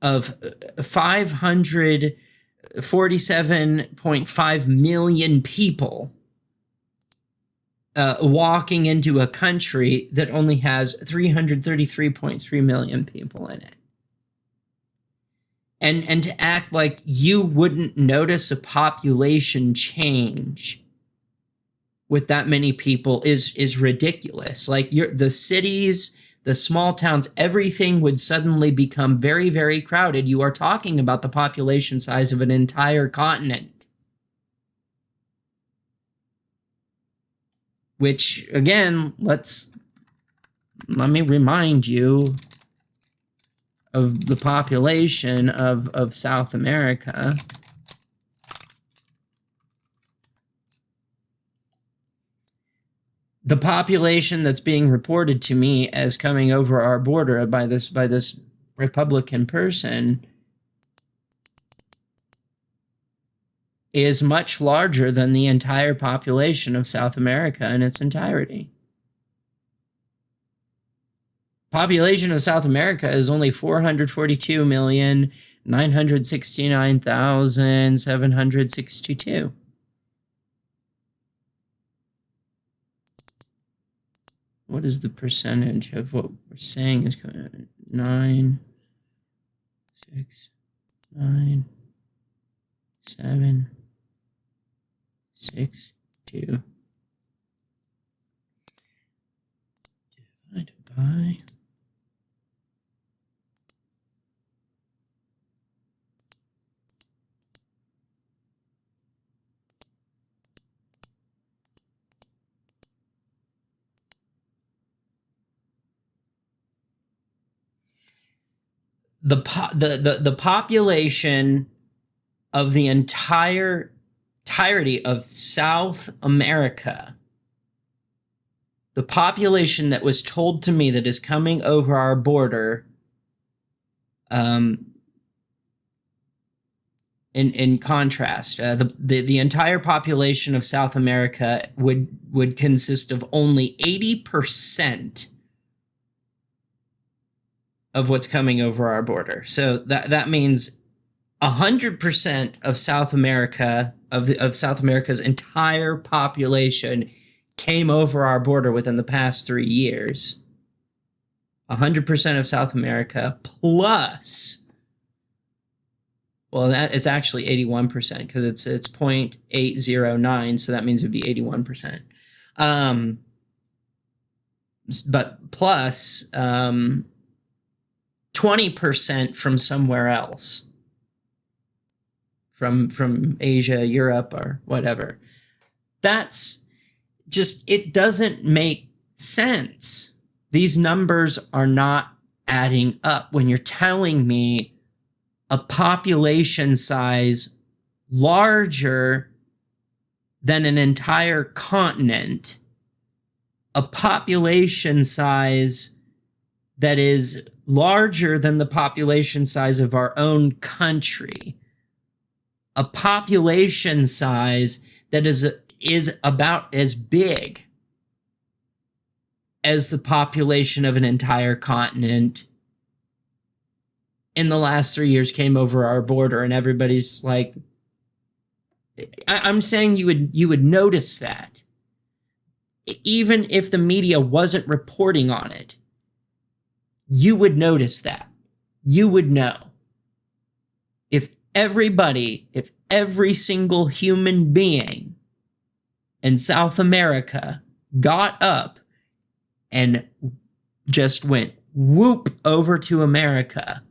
of 547.5 million people walking into a country that only has 333.3 million people in it. And to act like you wouldn't notice a population change with that many people is ridiculous. Like, the cities, the small towns, everything would suddenly become very, very crowded. You are talking about the population size of an entire continent. Which, again, let me remind you of the population of South America. the population that's being reported to me as coming over our border by this Republican person is much larger than the entire population of South America in its entirety. Population of South America is only 442,969,762. What is the percentage of what we're saying is going on? 9, 6, 9, 7, 6, 2. Divided by the population of the entirety of South America, the population that was told to me that is coming over our border, in contrast, the entire population of South America would consist of only 80% of what's coming over our border. So that means 100% of South America, of South America's entire population came over our border within the past 3 years. 100% of South America plus, well, that is actually 81% because it's 0.809, so that means it'd be 81%. But plus 20% from somewhere else, from Asia, Europe, or whatever. That's just, it doesn't make sense. These numbers are not adding up when you're telling me a population size larger than an entire continent, a population size that is larger than the population size of our own country, a population size that is about as big as the population of an entire continent in the last 3 years came over our border, and everybody's like, I'm saying you would notice that. Even if the media wasn't reporting on it, you would notice that. You would know. If every single human being in South America got up and just went whoop over to America,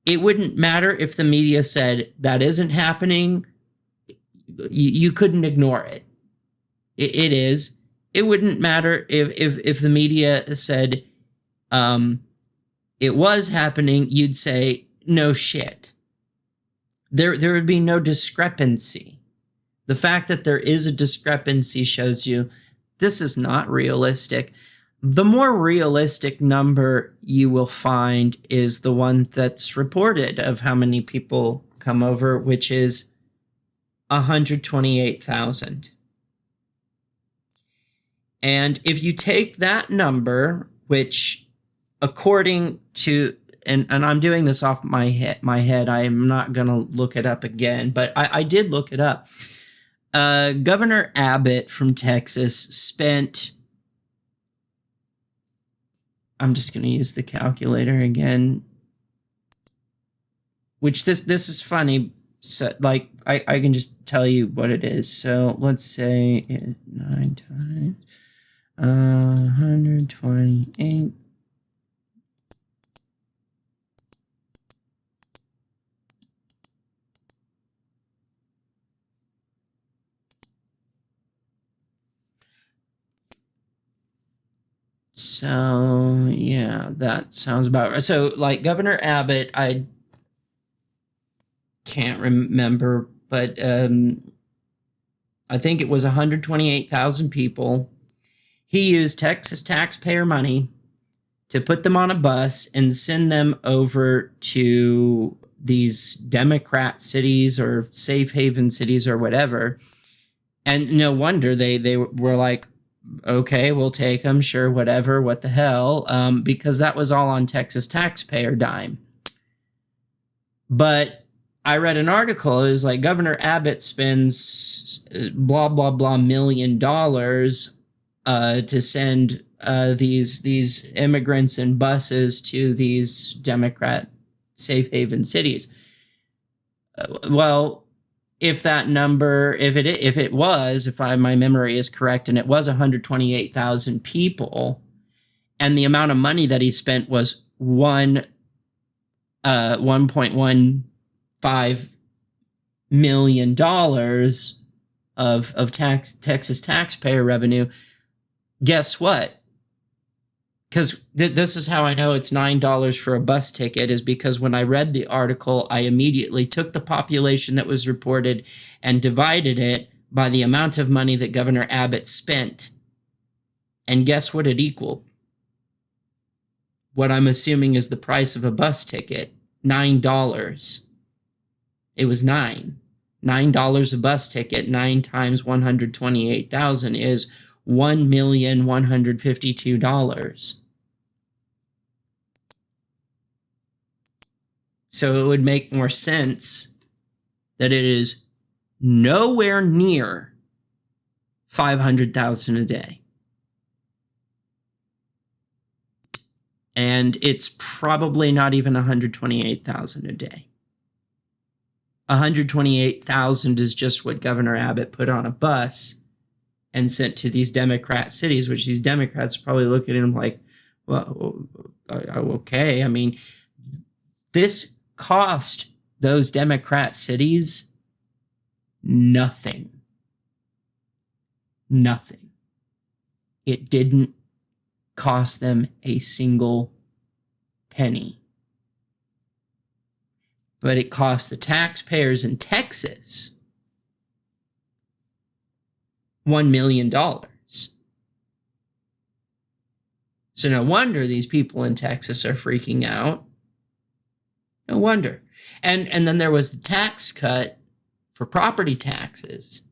it wouldn't matter if the media said that isn't happening. You couldn't ignore it. It is. It wouldn't matter if the media said it was happening. You'd say, no shit. There would be no discrepancy. The fact that there is a discrepancy shows you this is not realistic. The more realistic number you will find is the one that's reported of how many people come over, which is 128,000. And if you take that number, which according to, and I'm doing this off my head, I am not going to look it up again, but I did look it up. Governor Abbott from Texas spent, I'm just going to use the calculator again, which this is funny. So, like, I can just tell you what it is. So let's say 9 times 128. So, yeah, that sounds about right. So, like, Governor Abbott, I can't remember, but I think it was 128,000 people. He used Texas taxpayer money to put them on a bus and send them over to these Democrat cities or safe haven cities or whatever. And no wonder they were like, okay, we'll take them, sure, whatever, what the hell, because that was all on Texas taxpayer dime. But I read an article, it was like Governor Abbott spends blah, blah, blah $1 million to send these immigrants in buses to these Democrat safe haven cities. Well, if that number, if my memory is correct, and it was 128,000 people, and the amount of money that he spent was $1.15 million of Texas taxpayer revenue. Guess what? Because this is how I know it's $9 for a bus ticket, is because when I read the article, I immediately took the population that was reported and divided it by the amount of money that Governor Abbott spent. And guess what it equaled? What I'm assuming is the price of a bus ticket, $9. It was $9 a bus ticket. 9 times 128,000 is $1,152,000. So it would make more sense that it is nowhere near 500,000 a day. And it's probably not even 128,000 a day. 128,000 is just what Governor Abbott put on a bus and sent to these Democrat cities, which these Democrats probably look at him like, well, okay. I mean, this cost those Democrat cities nothing. Nothing. It didn't cost them a single penny. But it cost the taxpayers in Texas $1 million. So no wonder these people in Texas are freaking out. No wonder. And then there was the tax cut for property taxes,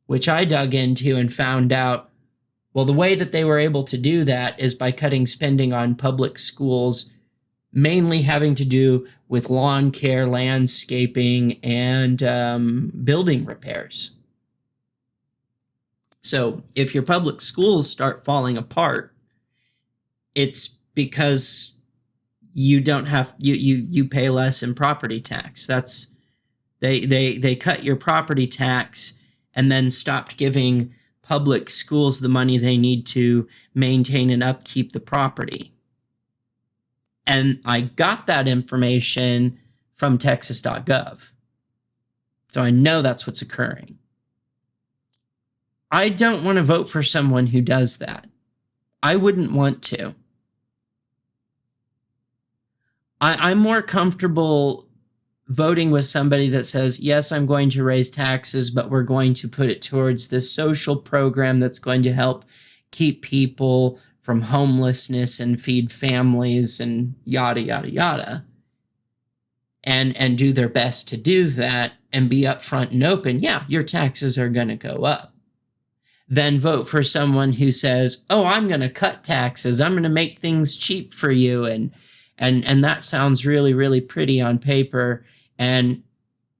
which I dug into and found out, well, the way that they were able to do that is by cutting spending on public schools, mainly having to do with lawn care, landscaping, and building repairs. So if your public schools start falling apart, it's because you don't have you pay less in property tax. That's they cut your property tax and then stopped giving public schools the money they need to maintain and upkeep the property. And I got that information from Texas.gov. So I know that's what's occurring. I don't want to vote for someone who does that. I wouldn't want to. I'm more comfortable voting with somebody that says, yes, I'm going to raise taxes, but we're going to put it towards this social program that's going to help keep people from homelessness and feed families and yada, yada, yada. And do their best to do that and be upfront and open. Yeah, your taxes are going to go up. Then vote for someone who says, oh, I'm going to cut taxes. I'm going to make things cheap for you. And that sounds really, really pretty on paper. And,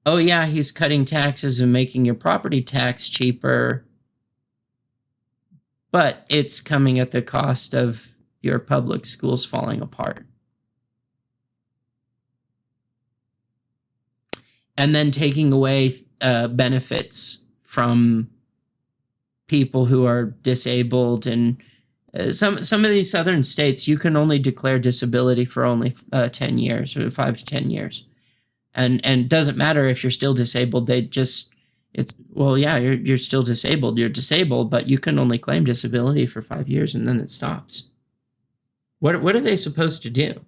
oh, yeah, he's cutting taxes and making your property tax cheaper. But it's coming at the cost of your public schools falling apart. And then taking away benefits from people who are disabled. And some of these southern states, you can only declare disability for only 10 years, or 5 to 10 years. And it doesn't matter if you're still disabled. You're still disabled. You're disabled, but you can only claim disability for 5 years and then it stops. What are they supposed to do?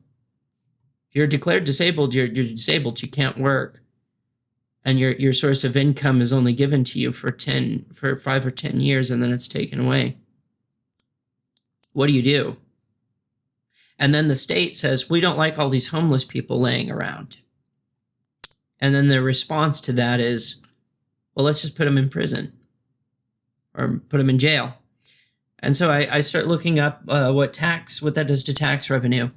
If you're declared disabled, you're disabled. You can't work. and your source of income is only given to you for 5 or 10 years, and then it's taken away. What do you do? And then the state says, we don't like all these homeless people laying around. And then the response to that is, well, let's just put them in prison or put them in jail. And so I start looking up what that does to tax revenue.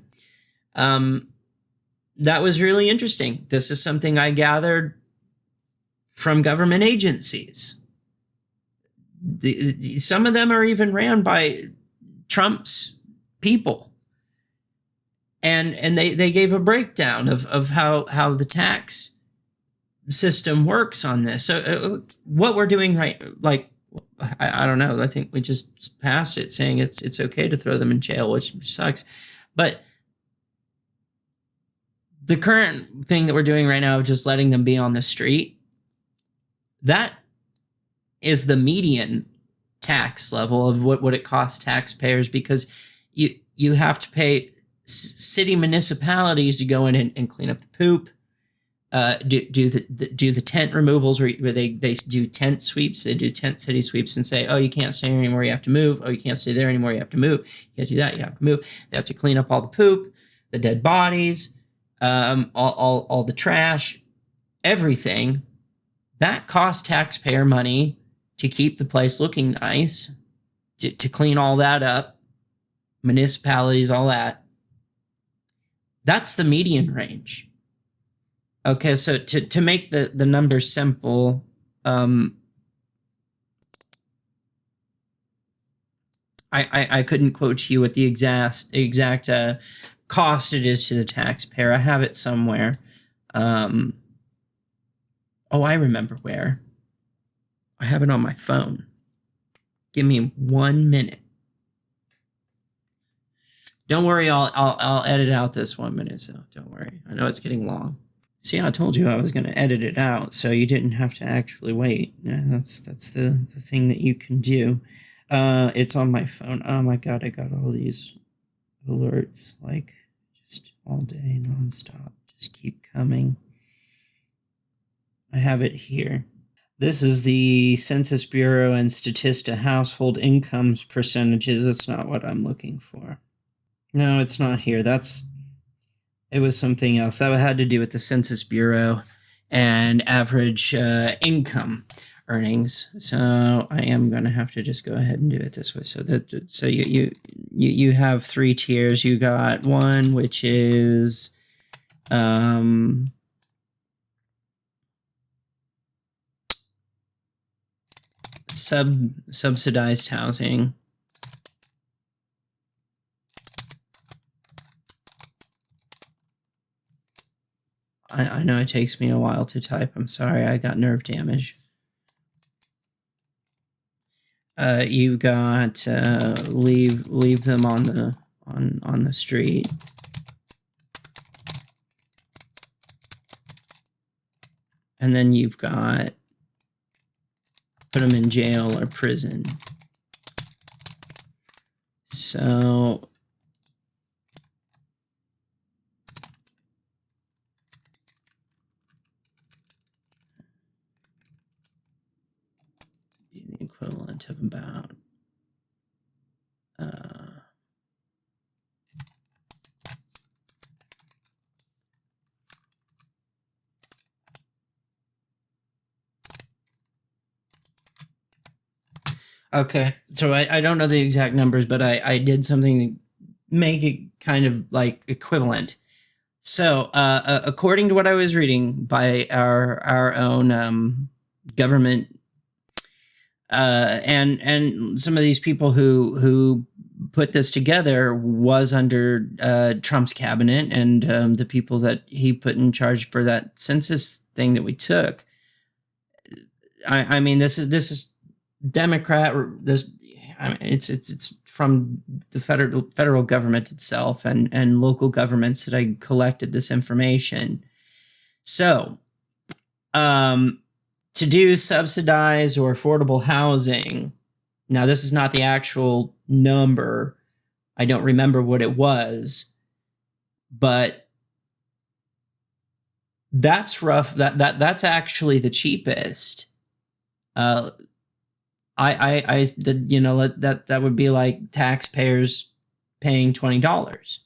That was really interesting. This is something I gathered from government agencies. Some of them are even ran by Trump's people. And they gave a breakdown of how the tax system works on this. So what we're doing I don't know. I think we just passed it saying it's okay to throw them in jail, which sucks. But the current thing that we're doing right now of just letting them be on the street, that is the median tax level of what it costs taxpayers, because you have to pay city municipalities to go in and clean up the poop, do the tent removals where they do tent sweeps. They do tent city sweeps and say, oh, you can't stay here anymore, you have to move. Oh, you can't stay there anymore, you have to move. You can't do that, you have to move. They have to clean up all the poop, the dead bodies, all the trash, everything. That costs taxpayer money to keep the place looking nice, to clean all that up, municipalities, all that. That's the median range. Okay, so to make the numbers simple, I couldn't quote to you what the exact cost it is to the taxpayer. I have it somewhere. I remember where. I have it on my phone. Give me 1 minute. Don't worry, I'll edit out this 1 minute, so don't worry. I know it's getting long. See, I told you I was going to edit it out, so you didn't have to actually wait. Yeah, that's the thing that you can do. It's on my phone. Oh my God, I got all these alerts, like just all day, nonstop. Just keep coming. I have it here. This is the Census Bureau and Statista household incomes percentages. That's not what I'm looking for. No, it's not here. It was something else. That had to do with the Census Bureau and average income earnings. So I am going to have to just go ahead and do it this way. So you have 3 tiers. You got one, which is subsidized housing. I know it takes me a while to type. I'm sorry, I got nerve damage. You got leave them on the street. And then you've got put them in jail or prison. So the equivalent of about okay, so I don't know the exact numbers, but I did something to make it kind of like equivalent. So according to what I was reading by our own government and some of these people who put this together was under Trump's cabinet and the people that he put in charge for that census thing that we took. I mean, this is Democrat. It's from the federal government itself and local governments that I collected this information. So, to do subsidized or affordable housing, now this is not the actual number. I don't remember what it was, but That's rough. That's actually the cheapest. Uh, you know, that would be like taxpayers paying $20.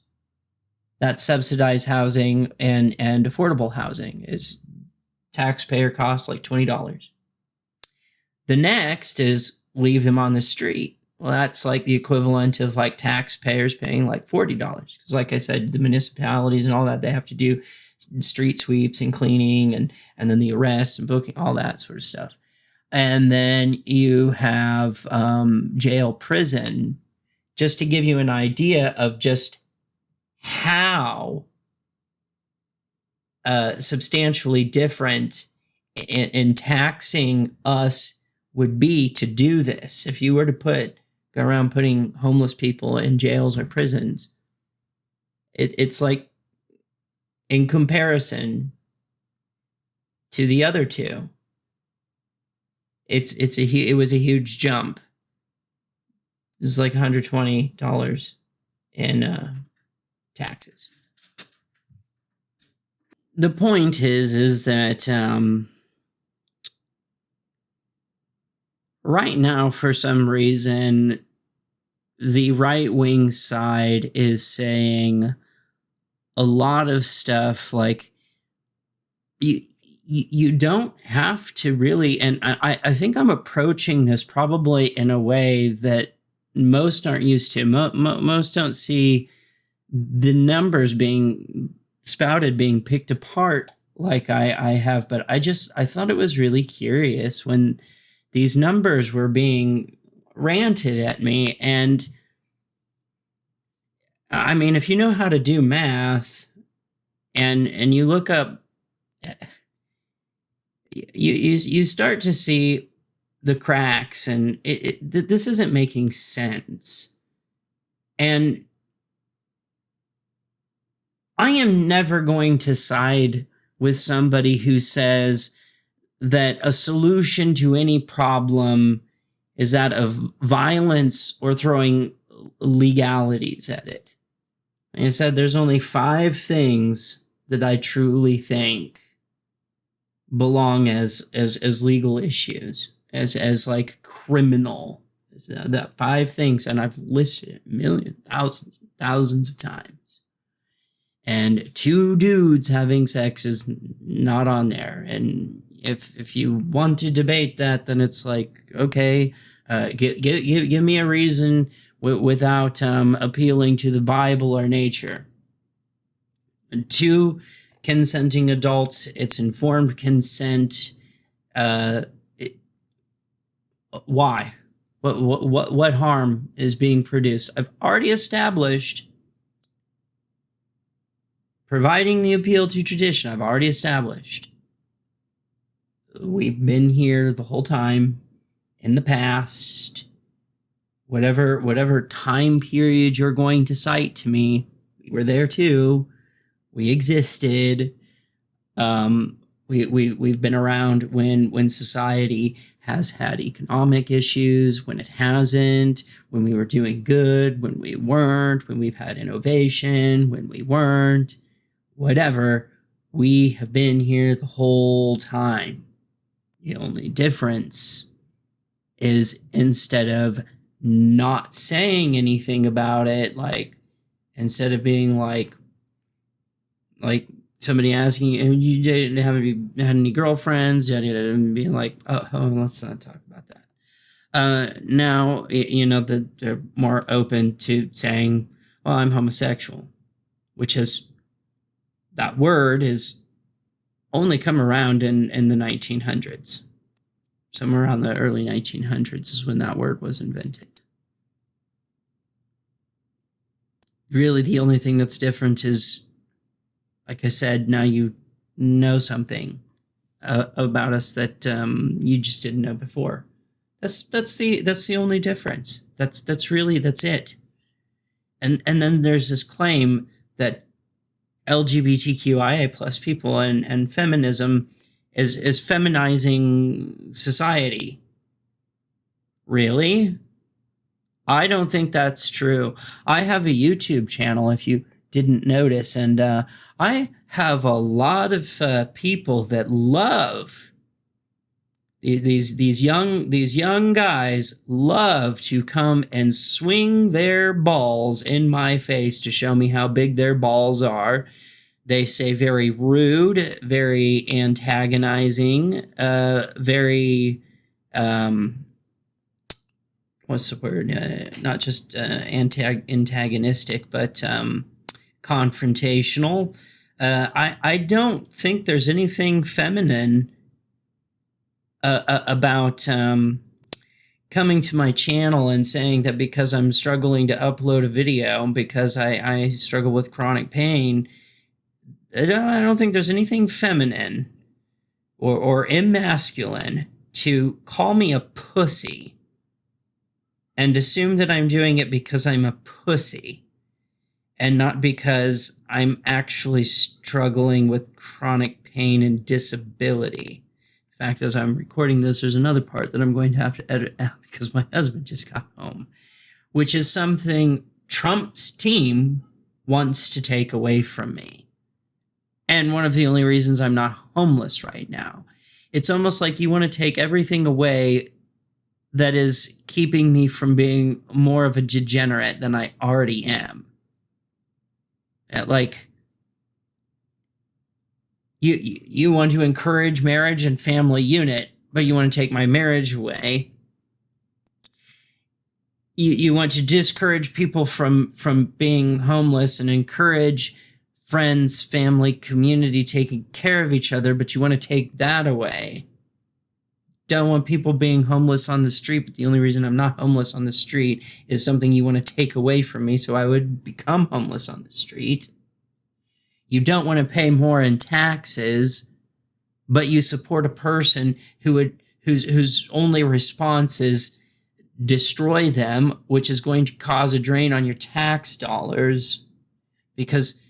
That's subsidized housing and affordable housing is taxpayer costs like $20. The next is leave them on the street. Well, that's like the equivalent of like taxpayers paying like $40. Because like I said, the municipalities and all that, they have to do street sweeps and cleaning and then the arrests and booking, all that sort of stuff. And then you have jail, prison, just to give you an idea of just how substantially different in taxing us would be to do this. If you were to go around putting homeless people in jails or prisons, it's like, in comparison to the other two, it was a huge jump. This is like $120 in taxes. The point is that right now, for some reason, the right-wing side is saying a lot of stuff like you don't have to really, and I think I'm approaching this probably in a way that most aren't used to. Most don't see the numbers being spouted, being picked apart like I have, but I thought it was really curious when these numbers were being ranted at me. And I mean, if you know how to do math and you look up, you start to see the cracks, and this isn't making sense. And I am never going to side with somebody who says that a solution to any problem is that of violence or throwing legalities at it. Like I said, there's only 5 things that I truly think belong as legal issues, as like criminal. That 5 things, and I've listed it millions, thousands of times. And 2 dudes having sex is not on there. And if you want to debate that, then it's like, okay, give me a reason without appealing to the Bible or nature. And 2 consenting adults, it's informed consent. Why? What harm is being produced? I've already established, providing the appeal to tradition, I've already established we've been here the whole time in the past. Whatever time period you're going to cite to me, we were there too. We existed. We've been around when society has had economic issues, when it hasn't, when we were doing good, when we weren't, when we've had innovation, when we weren't, whatever. We have been here the whole time. The only difference is, instead of not saying anything about it, like, instead of being like somebody asking you didn't have any girlfriends, and being like, oh, let's not talk about that. Now, you know, that they're more open to saying, well, I'm homosexual, which has, that word has only come around in the 1900s. Somewhere around the early 1900s is when that word was invented. Really, the only thing that's different is, like I said, now you know something about us that you just didn't know before. That's the only difference. That's it. And then there's this claim that LGBTQIA plus people and feminism is feminizing society. Really? I don't think that's true. I have a YouTube channel, if you didn't notice, and I have a lot of people that love these young guys love to come and swing their balls in my face to show me how big their balls are. They say very rude, very antagonizing, very what's the word? Not just antagonistic, but confrontational. I don't think there's anything feminine about coming to my channel and saying that because I'm struggling to upload a video, because I struggle with chronic pain, I don't think there's anything feminine or emasculine to call me a pussy and assume that I'm doing it because I'm a pussy and not because I'm actually struggling with chronic pain and disability. In fact, as I'm recording this, there's another part that I'm going to have to edit out because my husband just got home, which is something Trump's team wants to take away from me. And one of the only reasons I'm not homeless right now. It's almost like you want to take everything away that is keeping me from being more of a degenerate than I already am. Like, you want to encourage marriage and family unit, but you want to take my marriage away. You want to discourage people from being homeless and encourage friends, family, community taking care of each other, but you want to take that away. Don't want people being homeless on the street, but the only reason I'm not homeless on the street is something you want to take away from me, so I would become homeless on the street. You don't want to pay more in taxes, but you support a person whose only response is destroy them, which is going to cause a drain on your tax dollars, because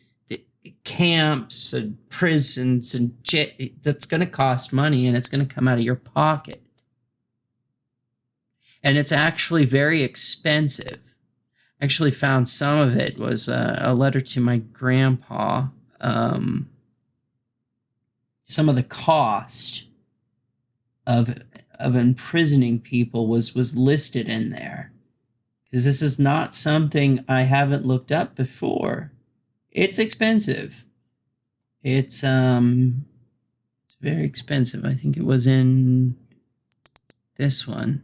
camps and prisons and that's going to cost money, and it's going to come out of your pocket. And it's actually very expensive. I actually found some of it was a letter to my grandpa. Some of the cost of imprisoning people was listed in there, because this is not something I haven't looked up before. It's expensive. It's very expensive. I think it was in this one.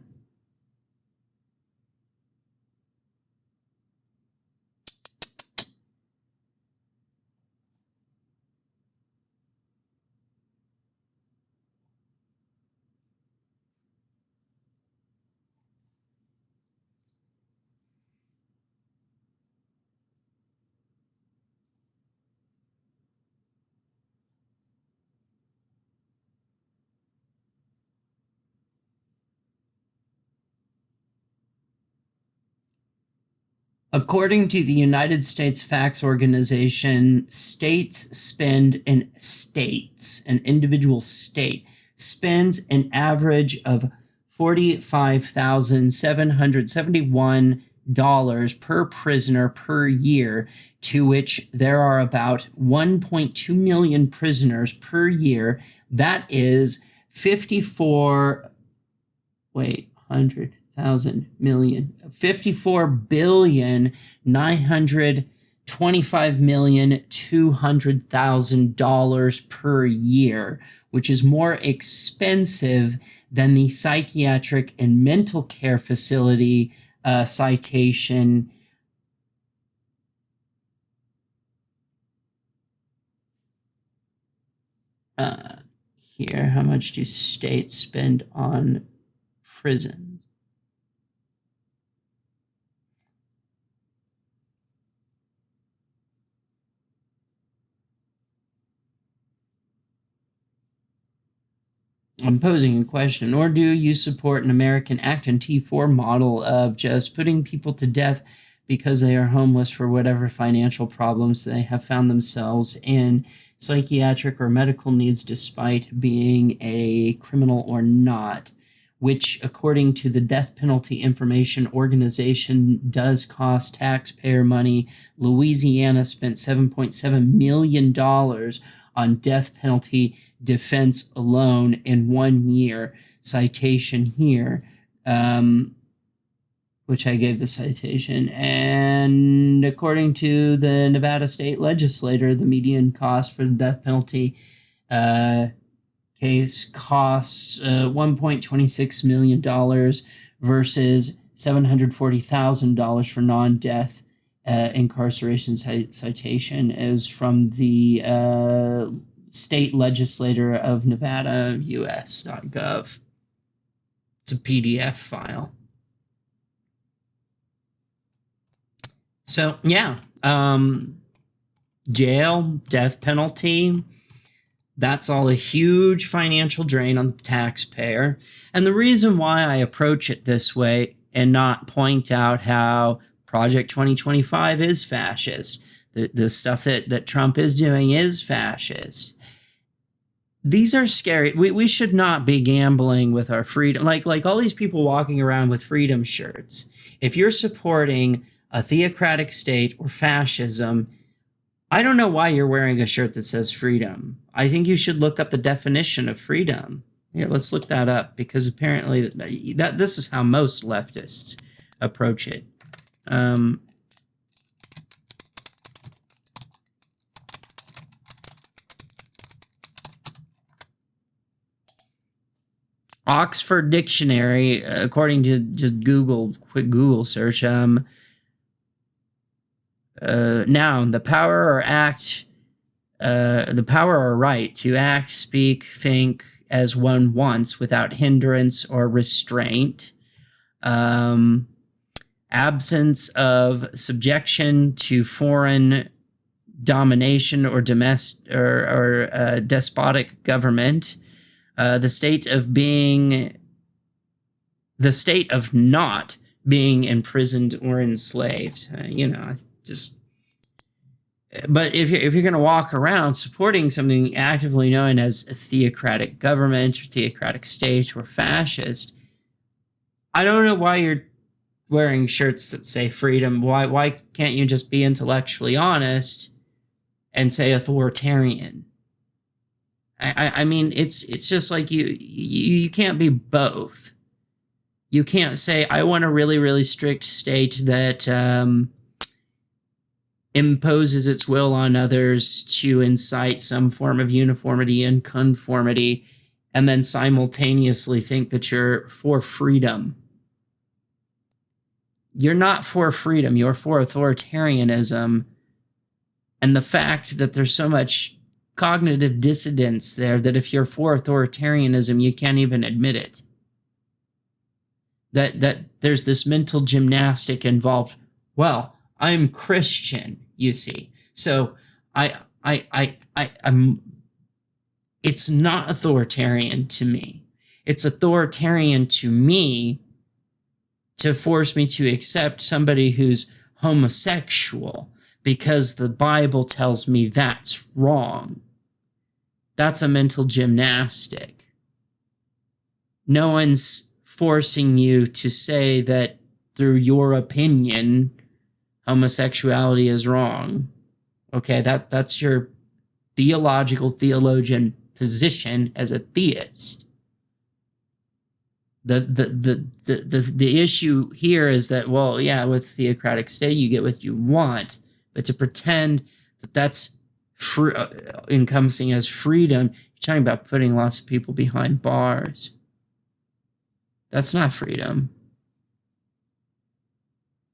According to the United States Facts Organization, an individual state spends an average of $45,771 per prisoner per year, to which there are about 1.2 million prisoners per year. That is 54 billion 925,200,000 dollars per year, which is more expensive than the psychiatric and mental care facility citation. Here, how much do states spend on prisons? I'm posing a question. Or do you support an American Act and T4 model of just putting people to death because they are homeless for whatever financial problems they have found themselves in, psychiatric or medical needs, despite being a criminal or not, which, according to the Death Penalty Information Organization, does cost taxpayer money. Louisiana spent $7.7 million on death penalty defense alone in 1 year. Citation here, which I gave the citation. And according to the Nevada state legislature, the median cost for the death penalty case costs $1.26 million versus $740,000 for non-death incarceration. Citation is from the state legislature of Nevada, us.gov. It's a PDF file. So, yeah, jail, death penalty, that's all a huge financial drain on the taxpayer. And the reason why I approach it this way and not point out how Project 2025 is fascist, the stuff that Trump is doing is fascist. These are scary. We should not be gambling with our freedom. Like all these people walking around with freedom shirts. If you're supporting a theocratic state or fascism, I don't know why you're wearing a shirt that says freedom. I think you should look up the definition of freedom. Here, let's look that up, because apparently that this is how most leftists approach it. Oxford Dictionary, according to just quick Google search, noun, the power or act, the power or right to act, speak, think as one wants without hindrance or restraint. Absence of subjection to foreign domination or despotic government. The state of not being imprisoned or enslaved. But if you're going to walk around supporting something actively known as a theocratic government or theocratic state or fascist, I don't know why you're wearing shirts that say freedom. Why can't you just be intellectually honest and say authoritarian? I mean, it's just like you can't be both. You can't say, I want a really, really strict state that imposes its will on others to incite some form of uniformity and conformity, and then simultaneously think that you're for freedom. You're not for freedom. You're for authoritarianism. And the fact that there's so much cognitive dissonance there that if you're for authoritarianism, you can't even admit it. That there's this mental gymnastic involved. Well, I'm Christian, you see. So I'm it's not authoritarian to me. It's authoritarian to me to force me to accept somebody who's homosexual because the Bible tells me that's wrong. That's a mental gymnastic. No one's forcing you to say that through your opinion, homosexuality is wrong. Okay, that's your theologian position as a theist. The issue here is that, well, yeah, with theocratic state, you get what you want, but to pretend that that's encompassing as freedom, you're talking about putting lots of people behind bars. That's not freedom.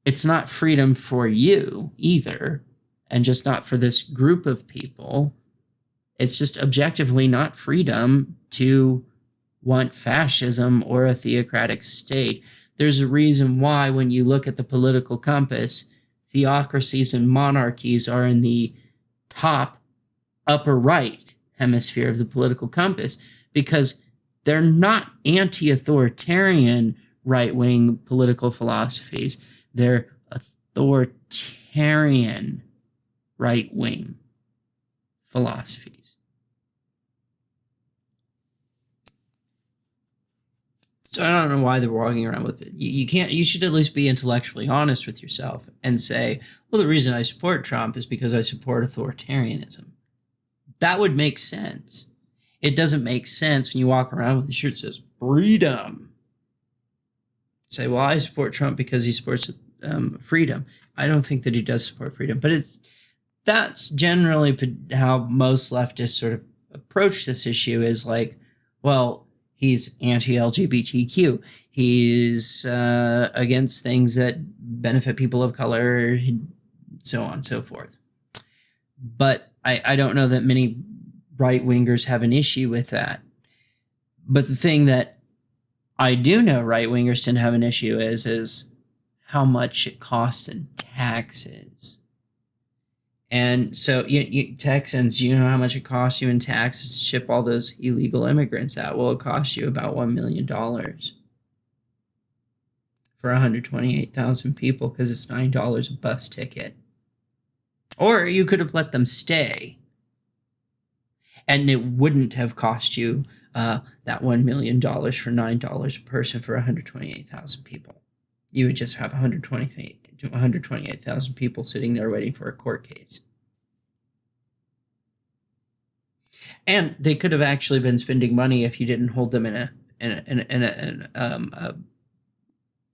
It's not freedom for you either, and just not for this group of people. It's just objectively not freedom to want fascism or a theocratic state. There's a reason why when you look at the political compass, theocracies and monarchies are in the top upper right hemisphere of the political compass, because they're not anti-authoritarian right-wing political philosophies. They're authoritarian right-wing philosophies. So I don't know why they're walking around with it. You can't. You should at least be intellectually honest with yourself and say, "Well, the reason I support Trump is because I support authoritarianism." That would make sense. It doesn't make sense when you walk around with a shirt that says "freedom." Say, "Well, I support Trump because he supports freedom." I don't think that he does support freedom, but that's generally how most leftists sort of approach this issue. Is like, well, he's anti-LGBTQ. He's against things that benefit people of color, so on and so forth. But I don't know that many right-wingers have an issue with that. But the thing that I do know right-wingers tend to have an issue is how much it costs in taxes. And so you Texans, you know how much it costs you in taxes to ship all those illegal immigrants out? Well, it costs you about $1 million for 128,000 people because it's $9 a bus ticket. Or you could have let them stay, and it wouldn't have cost you that $1 million for $9 a person for 128,000 people. You would just have 128,000 people sitting there waiting for a court case. And they could have actually been spending money if you didn't hold them in an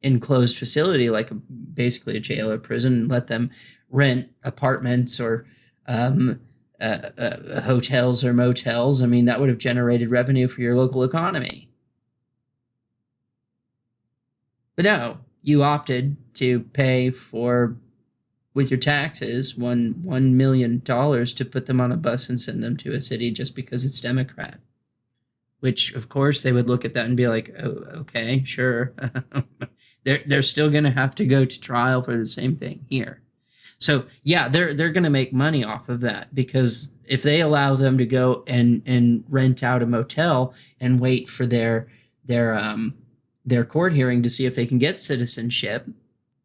enclosed facility, like basically a jail or prison, and let them rent apartments or hotels or motels. I mean, that would have generated revenue for your local economy. But no, you opted to pay for, with your taxes, $1 million to put them on a bus and send them to a city just because it's Democrat. Which, of course, they would look at that and be like, "Oh, okay, sure." They're still going to have to go to trial for the same thing here. So yeah, they're going to make money off of that, because if they allow them to go and rent out a motel and wait for their court hearing to see if they can get citizenship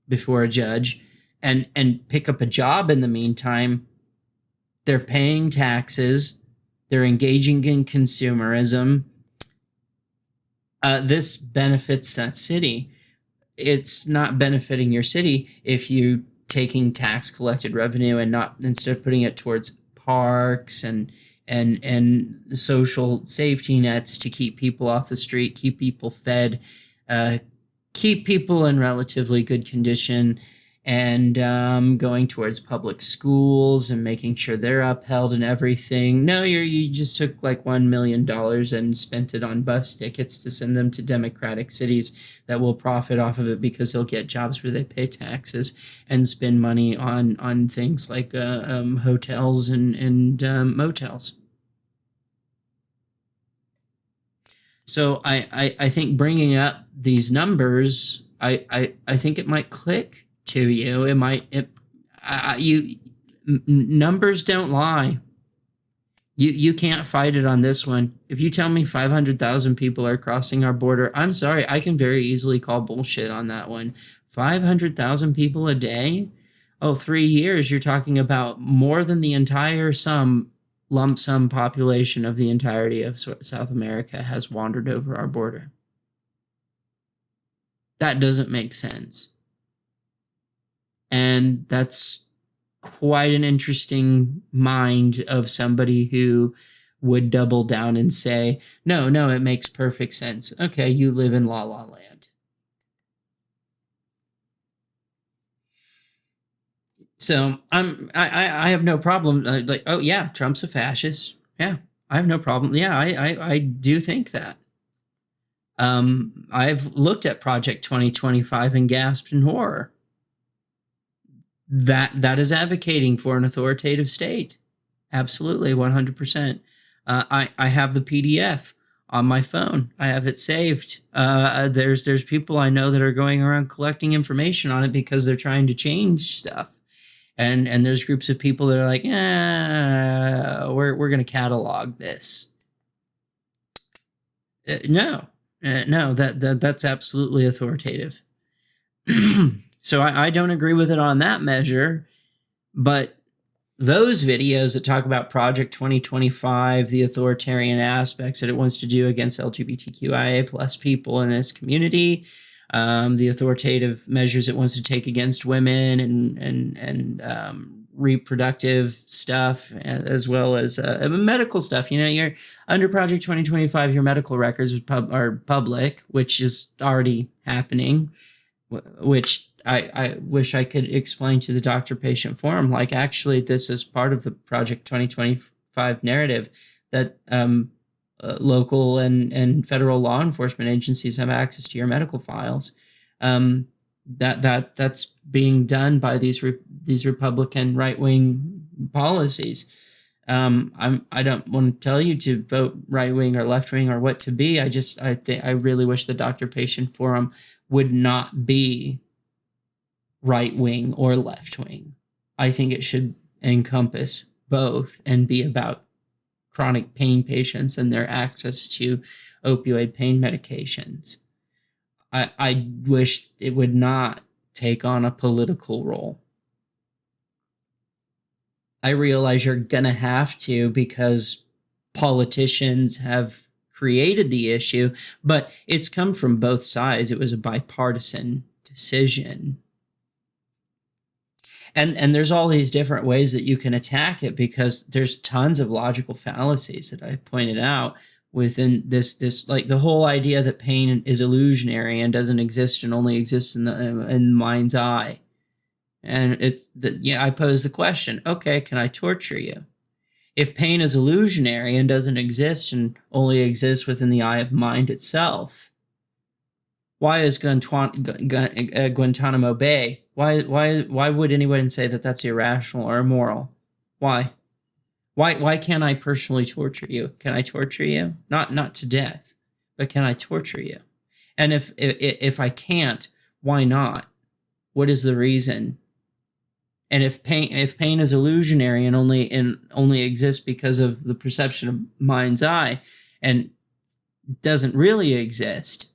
before a judge, and pick up a job in the meantime, they're paying taxes, they're engaging in consumerism. This benefits that city. It's not benefiting your city if you taking tax collected revenue and not, instead of putting it towards parks and social safety nets to keep people off the street, keep people fed, keep people in relatively good condition, and going towards public schools and making sure they're upheld and everything. No, you just took like $1 million and spent it on bus tickets to send them to Democratic cities that will profit off of it because they'll get jobs where they pay taxes and spend money on things like hotels and motels. So I think bringing up these numbers, I think it might click to you. Numbers don't lie. You can't fight it on this one. If you tell me 500,000 people are crossing our border, I'm sorry, I can very easily call bullshit on that one. 500,000 people a day? Oh, 3 years, you're talking about more than the entire lump sum population of the entirety of South America has wandered over our border. That doesn't make sense. And that's quite an interesting mind of somebody who would double down and say, no, it makes perfect sense. Okay, you live in La La Land. So I have no problem. Like, oh yeah, Trump's a fascist. Yeah, I have no problem. Yeah, I do think that. I've looked at Project 2025 and gasped in horror. That is advocating for an authoritative state. Absolutely, 100%. I have the PDF on my phone. I have it saved. There's people I know that are going around collecting information on it because they're trying to change stuff. And there's groups of people that are like, we're going to catalog this. No, that's absolutely authoritative. So I don't agree with it on that measure, but those videos that talk about Project 2025, the authoritarian aspects that it wants to do against LGBTQIA plus people in this community, the authoritative measures it wants to take against women and reproductive stuff, as well as medical stuff. You're under Project 2025, your medical records are public, which is already happening, which I wish I could explain to the doctor-patient forum. Like, actually, this is part of the Project 2025 narrative that local and federal law enforcement agencies have access to your medical files. That's being done by these Republican right-wing policies. I don't want to tell you to vote right-wing or left-wing or what to be. I really wish the doctor-patient forum would not be right-wing or left-wing. I think it should encompass both and be about chronic pain patients and their access to opioid pain medications. I wish it would not take on a political role. I realize you're going to have to, because politicians have created the issue, but it's come from both sides. It was a bipartisan decision. And there's all these different ways that you can attack it, because there's tons of logical fallacies that I've pointed out within this like the whole idea that pain is illusionary and doesn't exist and only exists in the mind's eye. And I pose the question, okay, can I torture you? If pain is illusionary and doesn't exist and only exists within the eye of mind itself, why is Guantanamo Bay? Why would anyone say that that's irrational or immoral? Why? Why can't I personally torture you? Can I torture you? Not to death, but can I torture you? And if I can't, why not? What is the reason? And if pain is illusionary and only exists because of the perception of mind's eye and doesn't really exist,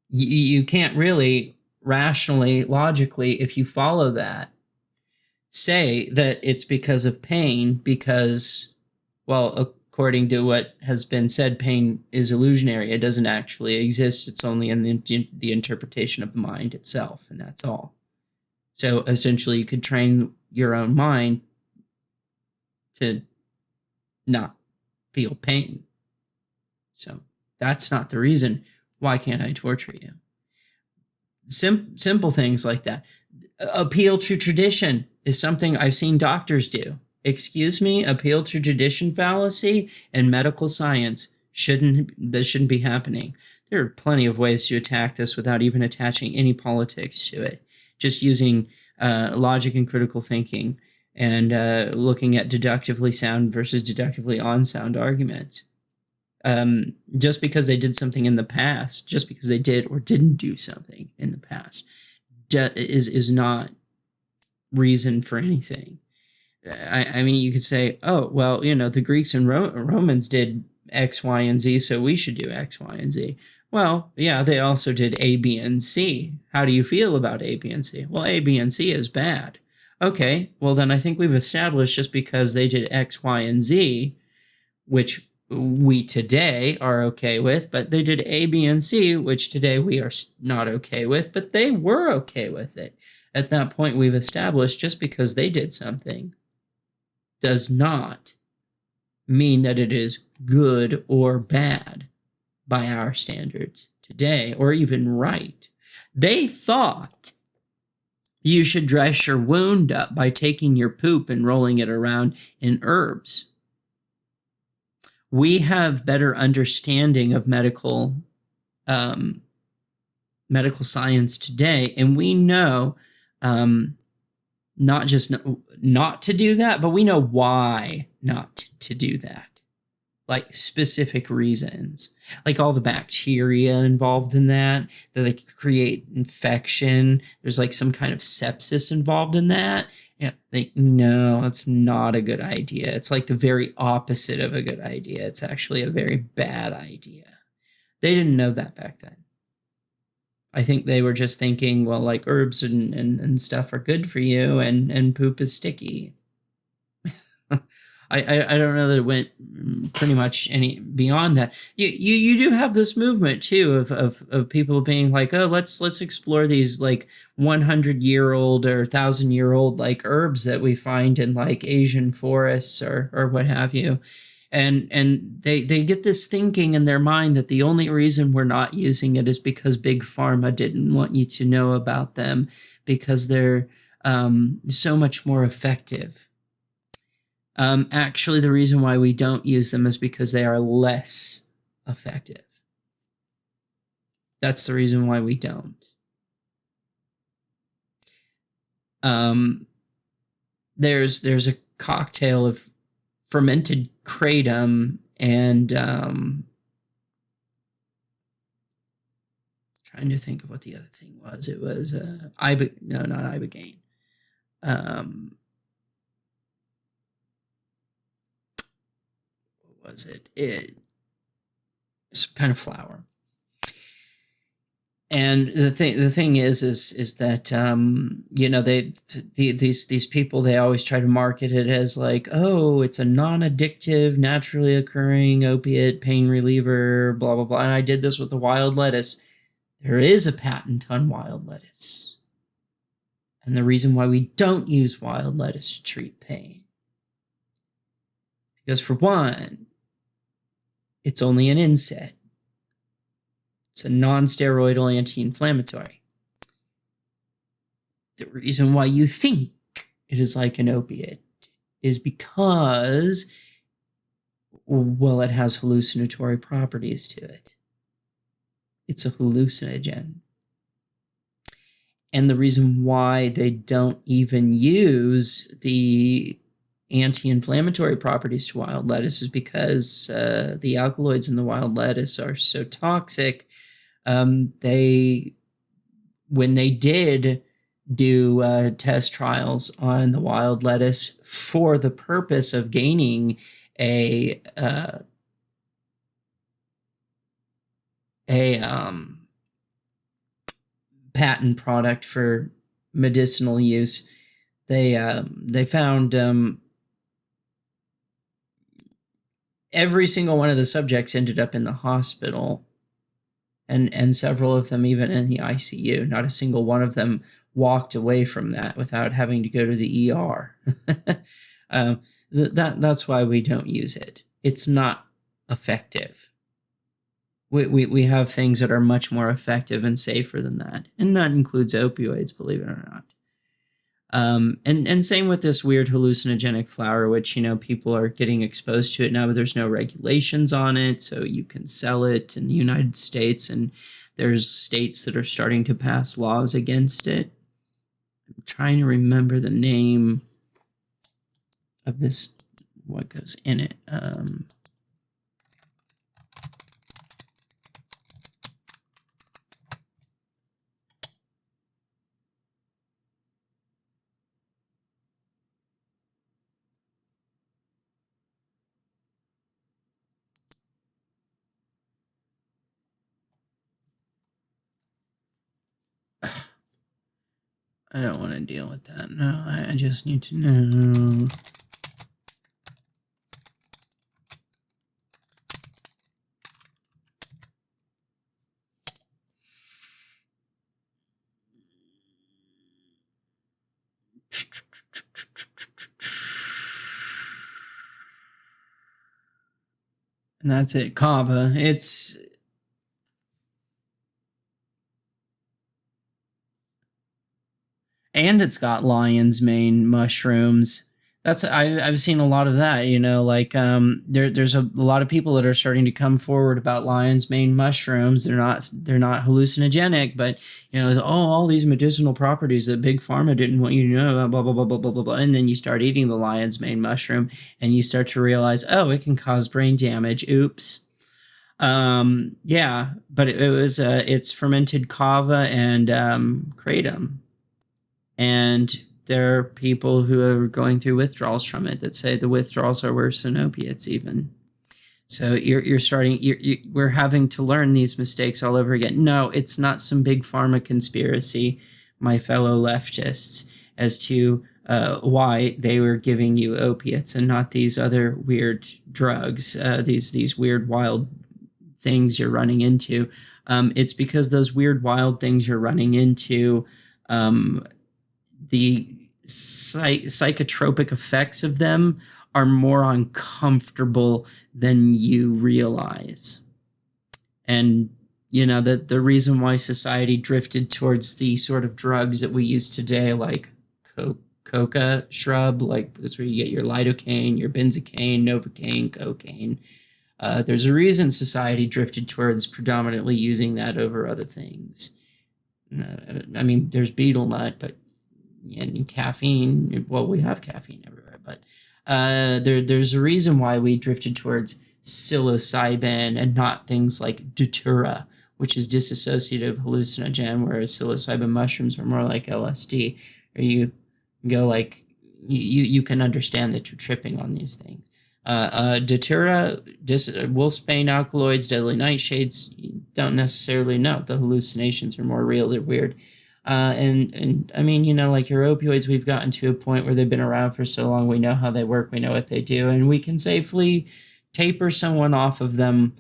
you can't really rationally, logically, if you follow that, say that it's because of pain, because, well, according to what has been said, pain is illusionary. It doesn't actually exist. It's only in the interpretation of the mind itself, and that's all. So essentially, you could train your own mind to not feel pain. So that's not the reason. Why can't I torture you? Simple things like that. Appeal to tradition is something I've seen doctors do. Excuse me, appeal to tradition fallacy in medical science shouldn't be happening. There are plenty of ways to attack this without even attaching any politics to it. Just using logic and critical thinking and looking at deductively sound versus deductively unsound arguments. Just because they did something in the past, just because they did or didn't do something in the past, is not reason for anything. I mean, you could say, oh, well, the Greeks and Romans did X, Y, and Z, so we should do X, Y, and Z. Well, yeah, they also did A, B, and C. How do you feel about A, B, and C? Well, A, B, and C is bad. Okay, well, then I think we've established just because they did X, Y, and Z, which we today are okay with, but they did A, B, and C, which today we are not okay with, but they were okay with it. At that point, we've established just because they did something does not mean that it is good or bad by our standards today, or even right. They thought you should dress your wound up by taking your poop and rolling it around in herbs. We have better understanding of medical science today, and we know not just not to do that, but we know why not to do that. Like specific reasons, like all the bacteria involved in that they create infection. There's like some kind of sepsis involved in that. Yeah, no, it's not a good idea. It's like the very opposite of a good idea. It's actually a very bad idea. They didn't know that back then. I think they were just thinking, well, like herbs and stuff are good for you, and poop is sticky. I don't know that it went pretty much any beyond that. You do have this movement too of people being like, oh, let's explore these like 100-year-old or 1,000-year-old like herbs that we find in like Asian forests or what have you. And they get this thinking in their mind that the only reason we're not using it is because big pharma didn't want you to know about them because they're so much more effective. Actually, the reason why we don't use them is because they are less effective. That's the reason why we don't. There's a cocktail of fermented kratom and trying to think of what the other thing was. It was not ibogaine. What was it? Some kind of flower. And the thing is that these people, they always try to market it as like, oh, it's a non-addictive, naturally occurring opiate pain reliever, blah blah blah. And I did this with the wild lettuce. There is a patent on wild lettuce, and the reason why we don't use wild lettuce to treat pain, because for one, it's only an NSAID. It's a non-steroidal anti-inflammatory. The reason why you think it is like an opiate is because, well, it has hallucinatory properties to it. It's a hallucinogen. And the reason why they don't even use the anti-inflammatory properties to wild lettuce is because the alkaloids in the wild lettuce are so toxic. When they did do test trials on the wild lettuce for the purpose of gaining a patent product for medicinal use, they found every single one of the subjects ended up in the hospital. And several of them even in the ICU. Not a single one of them walked away from that without having to go to the ER. That's why we don't use it. It's not effective. We have things that are much more effective and safer than that. And that includes opioids, believe it or not. And same with this weird hallucinogenic flower, which, people are getting exposed to it now, but there's no regulations on it. So you can sell it in the United States, and there's states that are starting to pass laws against it. I'm trying to remember the name of this, what goes in it. I don't want to deal with that. No, I just need to know. And that's it. Kava. It's got lion's mane mushrooms. I've seen a lot of that, there's a lot of people that are starting to come forward about lion's mane mushrooms. They're not hallucinogenic, but all these medicinal properties that big pharma didn't want you to know about, blah blah blah blah blah blah blah. And then you start eating the lion's mane mushroom and you start to realize, oh, it can cause brain damage. Oops. Yeah, but it's fermented kava and kratom. And there are people who are going through withdrawals from it that say the withdrawals are worse than opiates even. So we're having to learn these mistakes all over again. No, it's not some big pharma conspiracy, my fellow leftists, as to why they were giving you opiates and not these other weird drugs, these weird wild things you're running into. It's because those weird wild things you're running into, the psychotropic effects of them are more uncomfortable than you realize. And the reason why society drifted towards the sort of drugs that we use today, like coca shrub, like that's where you get your lidocaine, your benzocaine, novocaine, cocaine. There's a reason society drifted towards predominantly using that over other things. I mean, there's betel nut, but and caffeine. Well, we have caffeine everywhere, but there's a reason why we drifted towards psilocybin and not things like datura, which is dissociative hallucinogen, whereas psilocybin mushrooms are more like LSD, or you go like you can understand that you're tripping on these things. Datura, wolfsbane alkaloids, deadly nightshades, you don't necessarily know. The hallucinations are more real, they're weird. And I mean, like your opioids, we've gotten to a point where they've been around for so long, we know how they work, we know what they do, and we can safely taper someone off of them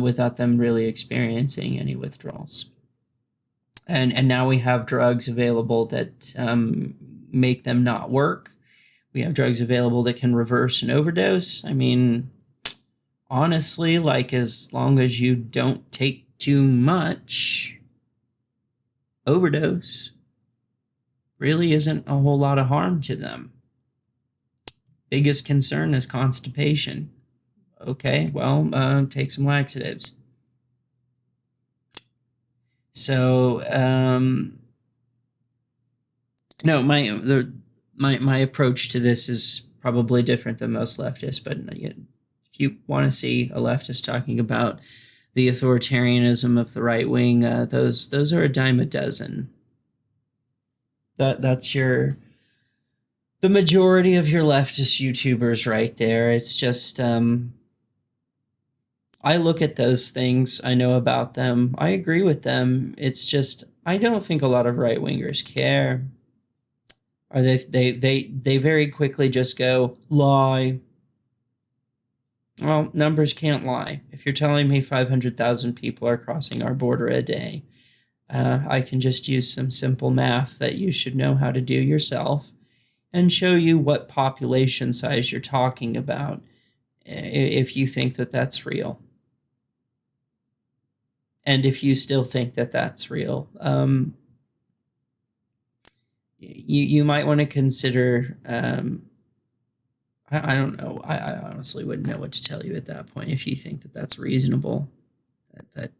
without them really experiencing any withdrawals. And now we have drugs available that make them not work. We have drugs available that can reverse an overdose. I mean, honestly, like as long as you don't take too much, overdose really isn't a whole lot of harm to them. Biggest concern is constipation. Okay, well, take some laxatives. So, no, my approach to this is probably different than most leftists, but if you want to see a leftist talking about the authoritarianism of the right wing, those are a dime a dozen. That's the majority of your leftist YouTubers right there. It's just I look at those things, I know about them, I agree with them. It's just I don't think a lot of right wingers care. Or they very quickly just go lie. Well, numbers can't lie. If you're telling me 500,000 people are crossing our border a day, I can just use some simple math that you should know how to do yourself and show you what population size you're talking about if you think that that's real. And if you still think that that's real, you might want to consider, I don't know. I honestly wouldn't know what to tell you at that point if you think that that's reasonable, that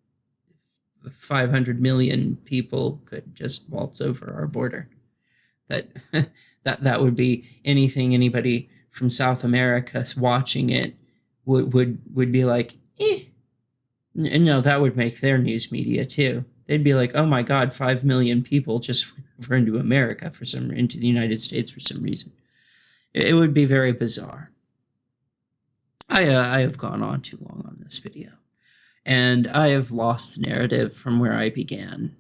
500 million people could just waltz over our border. That would be anything anybody from South America watching it would be like, eh. No, that would make their news media too. They'd be like, oh my God, 5 million people just went into America into the United States for some reason. It would be very bizarre. I have gone on too long on this video, and I have lost the narrative from where I began.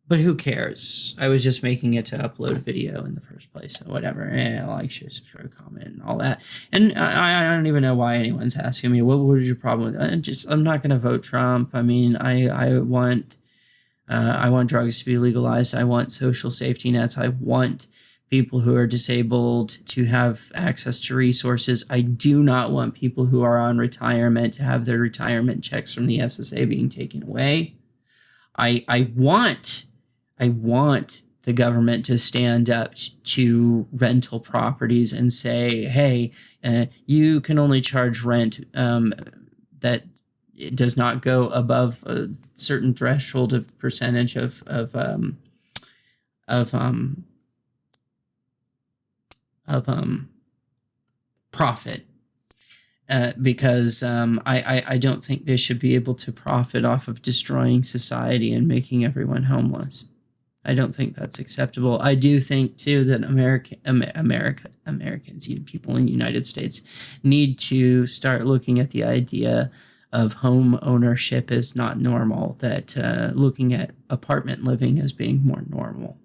But who cares? I was just making it to upload a video in the first place. So whatever. Like, share, subscribe, comment, and all that. And I don't even know why anyone's asking me, what is your problem with it? I'm not going to vote Trump. I mean, I want drugs to be legalized. I want social safety nets. I want people who are disabled to have access to resources. I do not want people who are on retirement to have their retirement checks from the SSA being taken away. I want the government to stand up to rental properties and say, hey, you can only charge rent that it does not go above a certain threshold of percentage of profit. Because I don't think they should be able to profit off of destroying society and making everyone homeless. I don't think that's acceptable. I do think, too, that Americans, people in the United States, need to start looking at the idea of home ownership as not normal, that looking at apartment living as being more normal.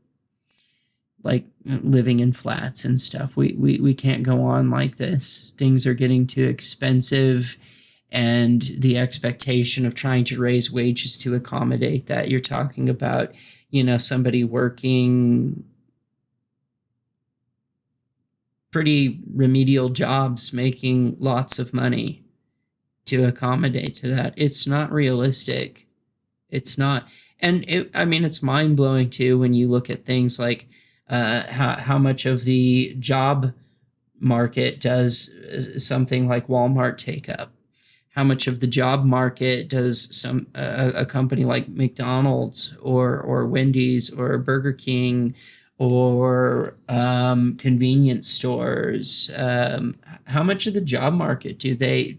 like living in flats and stuff. We can't go on like this. Things are getting too expensive, and the expectation of trying to raise wages to accommodate that. You're talking about, somebody working pretty remedial jobs, making lots of money to accommodate to that. It's not realistic. It's not. And it's mind blowing too when you look at things like how much of the job market does something like Walmart take up. How much of the job market does a company like McDonald's or Wendy's or Burger King or convenience stores? How much of the job market do they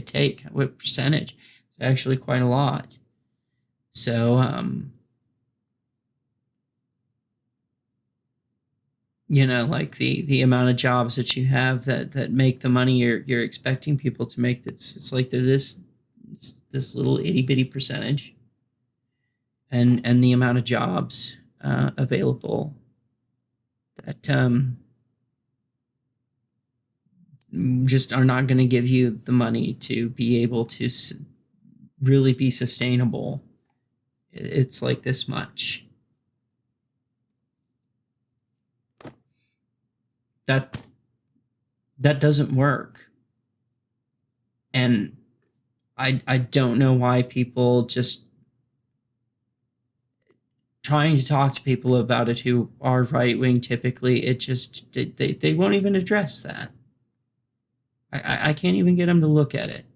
take? What percentage? It's actually quite a lot. So like the amount of jobs that you have that make the money you're expecting people to make, it's like they're this little itty bitty percentage, and the amount of jobs available that just are not going to give you the money to be able to really be sustainable. It's like this much. That doesn't work. And I don't know why people just trying to talk to people about it who are right wing typically, it just they won't even address that. I can't even get them to look at it.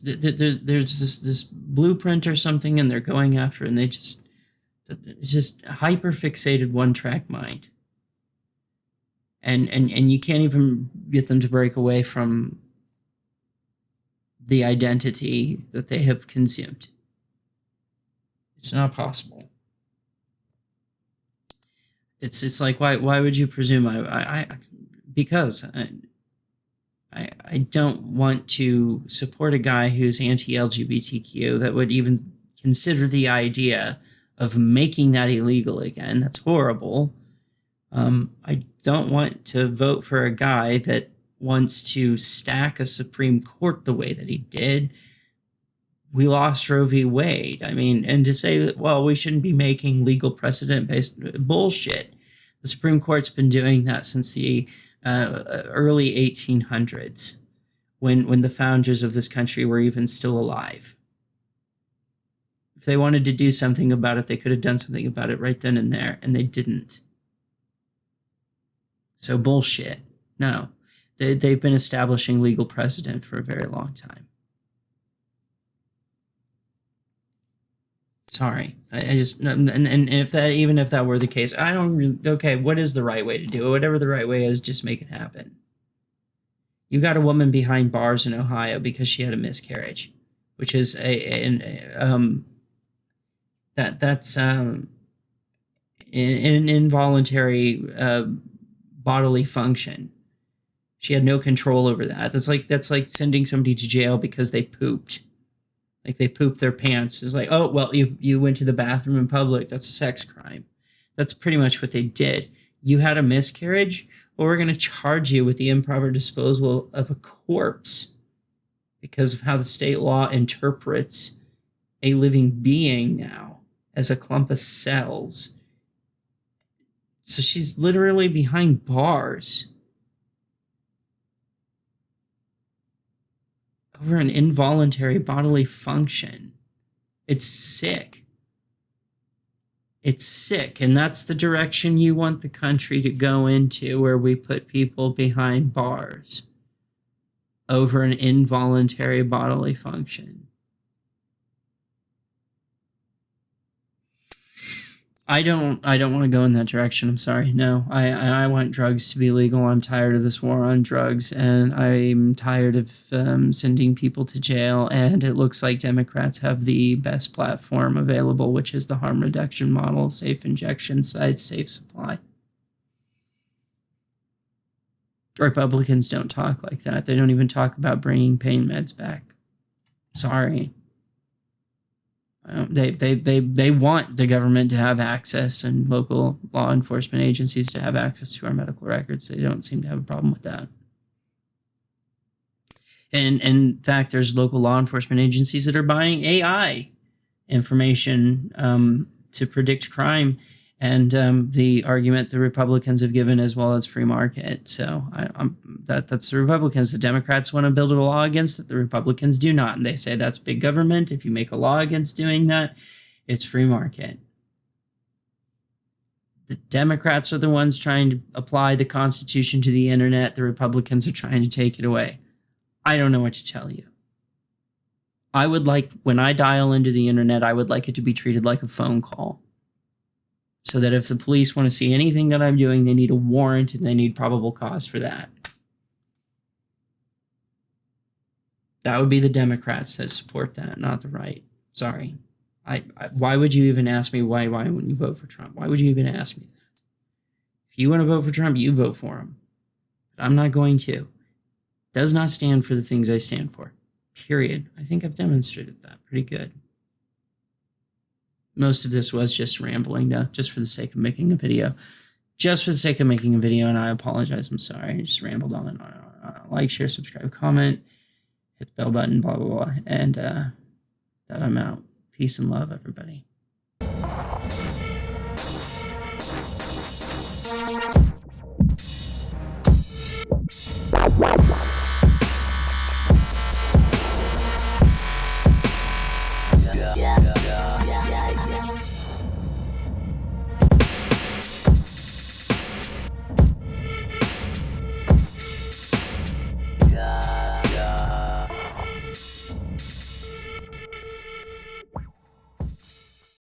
There's this blueprint or something, and they're going after it, and it's just hyper fixated one track mind. And you can't even get them to break away from the identity that they have consumed. It's not possible. It's like, why would you presume because I don't want to support a guy who's anti-LGBTQ that would even consider the idea of making that illegal again. That's horrible. I don't want to vote for a guy that wants to stack a Supreme Court the way that he did. We lost Roe v. Wade. And to say that, well, we shouldn't be making legal precedent-based bullshit. The Supreme Court's been doing that since the early 1800s, when the founders of this country were even still alive. If they wanted to do something about it, they could have done something about it right then and there, and they didn't. So bullshit. No. They've been establishing legal precedent for a very long time. Sorry. I just, and if that were the case, I don't really, okay, what is the right way to do it? Whatever the right way is, just make it happen. You got a woman behind bars in Ohio because she had a miscarriage, which is that's an involuntary bodily function. She had no control over that. That's like sending somebody to jail because they pooped. Like they pooped their pants. It's like, oh, well, you went to the bathroom in public. That's a sex crime. That's pretty much what they did. You had a miscarriage? Well, we're going to charge you with the improper disposal of a corpse because of how the state law interprets a living being now as a clump of cells. So she's literally behind bars over an involuntary bodily function. It's sick. It's sick. And that's the direction you want the country to go into, where we put people behind bars over an involuntary bodily function. I don't want to go in that direction. I'm sorry. No, I want drugs to be legal. I'm tired of this war on drugs, and I'm tired of sending people to jail. And it looks like Democrats have the best platform available, which is the harm reduction model, safe injection sites, safe supply. Republicans don't talk like that. They don't even talk about bringing pain meds back. Sorry. They want the government to have access and local law enforcement agencies to have access to our medical records. They don't seem to have a problem with that. And in fact, there's local law enforcement agencies that are buying AI information to predict crime, and the argument the Republicans have given as well as free market. So that's the Republicans. The Democrats want to build a law against it. The Republicans do not, and they say that's big government. If you make a law against doing that, it's free market. The Democrats are the ones trying to apply the Constitution to the internet. The Republicans are trying to take it away. I don't know what to tell you. I would like, when I dial into the internet, I would like it to be treated like a phone call. So that if the police want to see anything that I'm doing, they need a warrant and they need probable cause for that. That would be the Democrats that support that, not the right. Sorry. Why would you even ask me why wouldn't you vote for Trump? Why would you even ask me that? If you want to vote for Trump, you vote for him. But I'm not going to. Does not stand for the things I stand for. Period. I think I've demonstrated that pretty good. Most of this was just rambling, though, just for the sake of making a video. Just for the sake of making a video, and I apologize. I'm sorry. I just rambled on and on. Like, share, subscribe, comment, hit the bell button, blah, blah, blah. And that I'm out. Peace and love, everybody.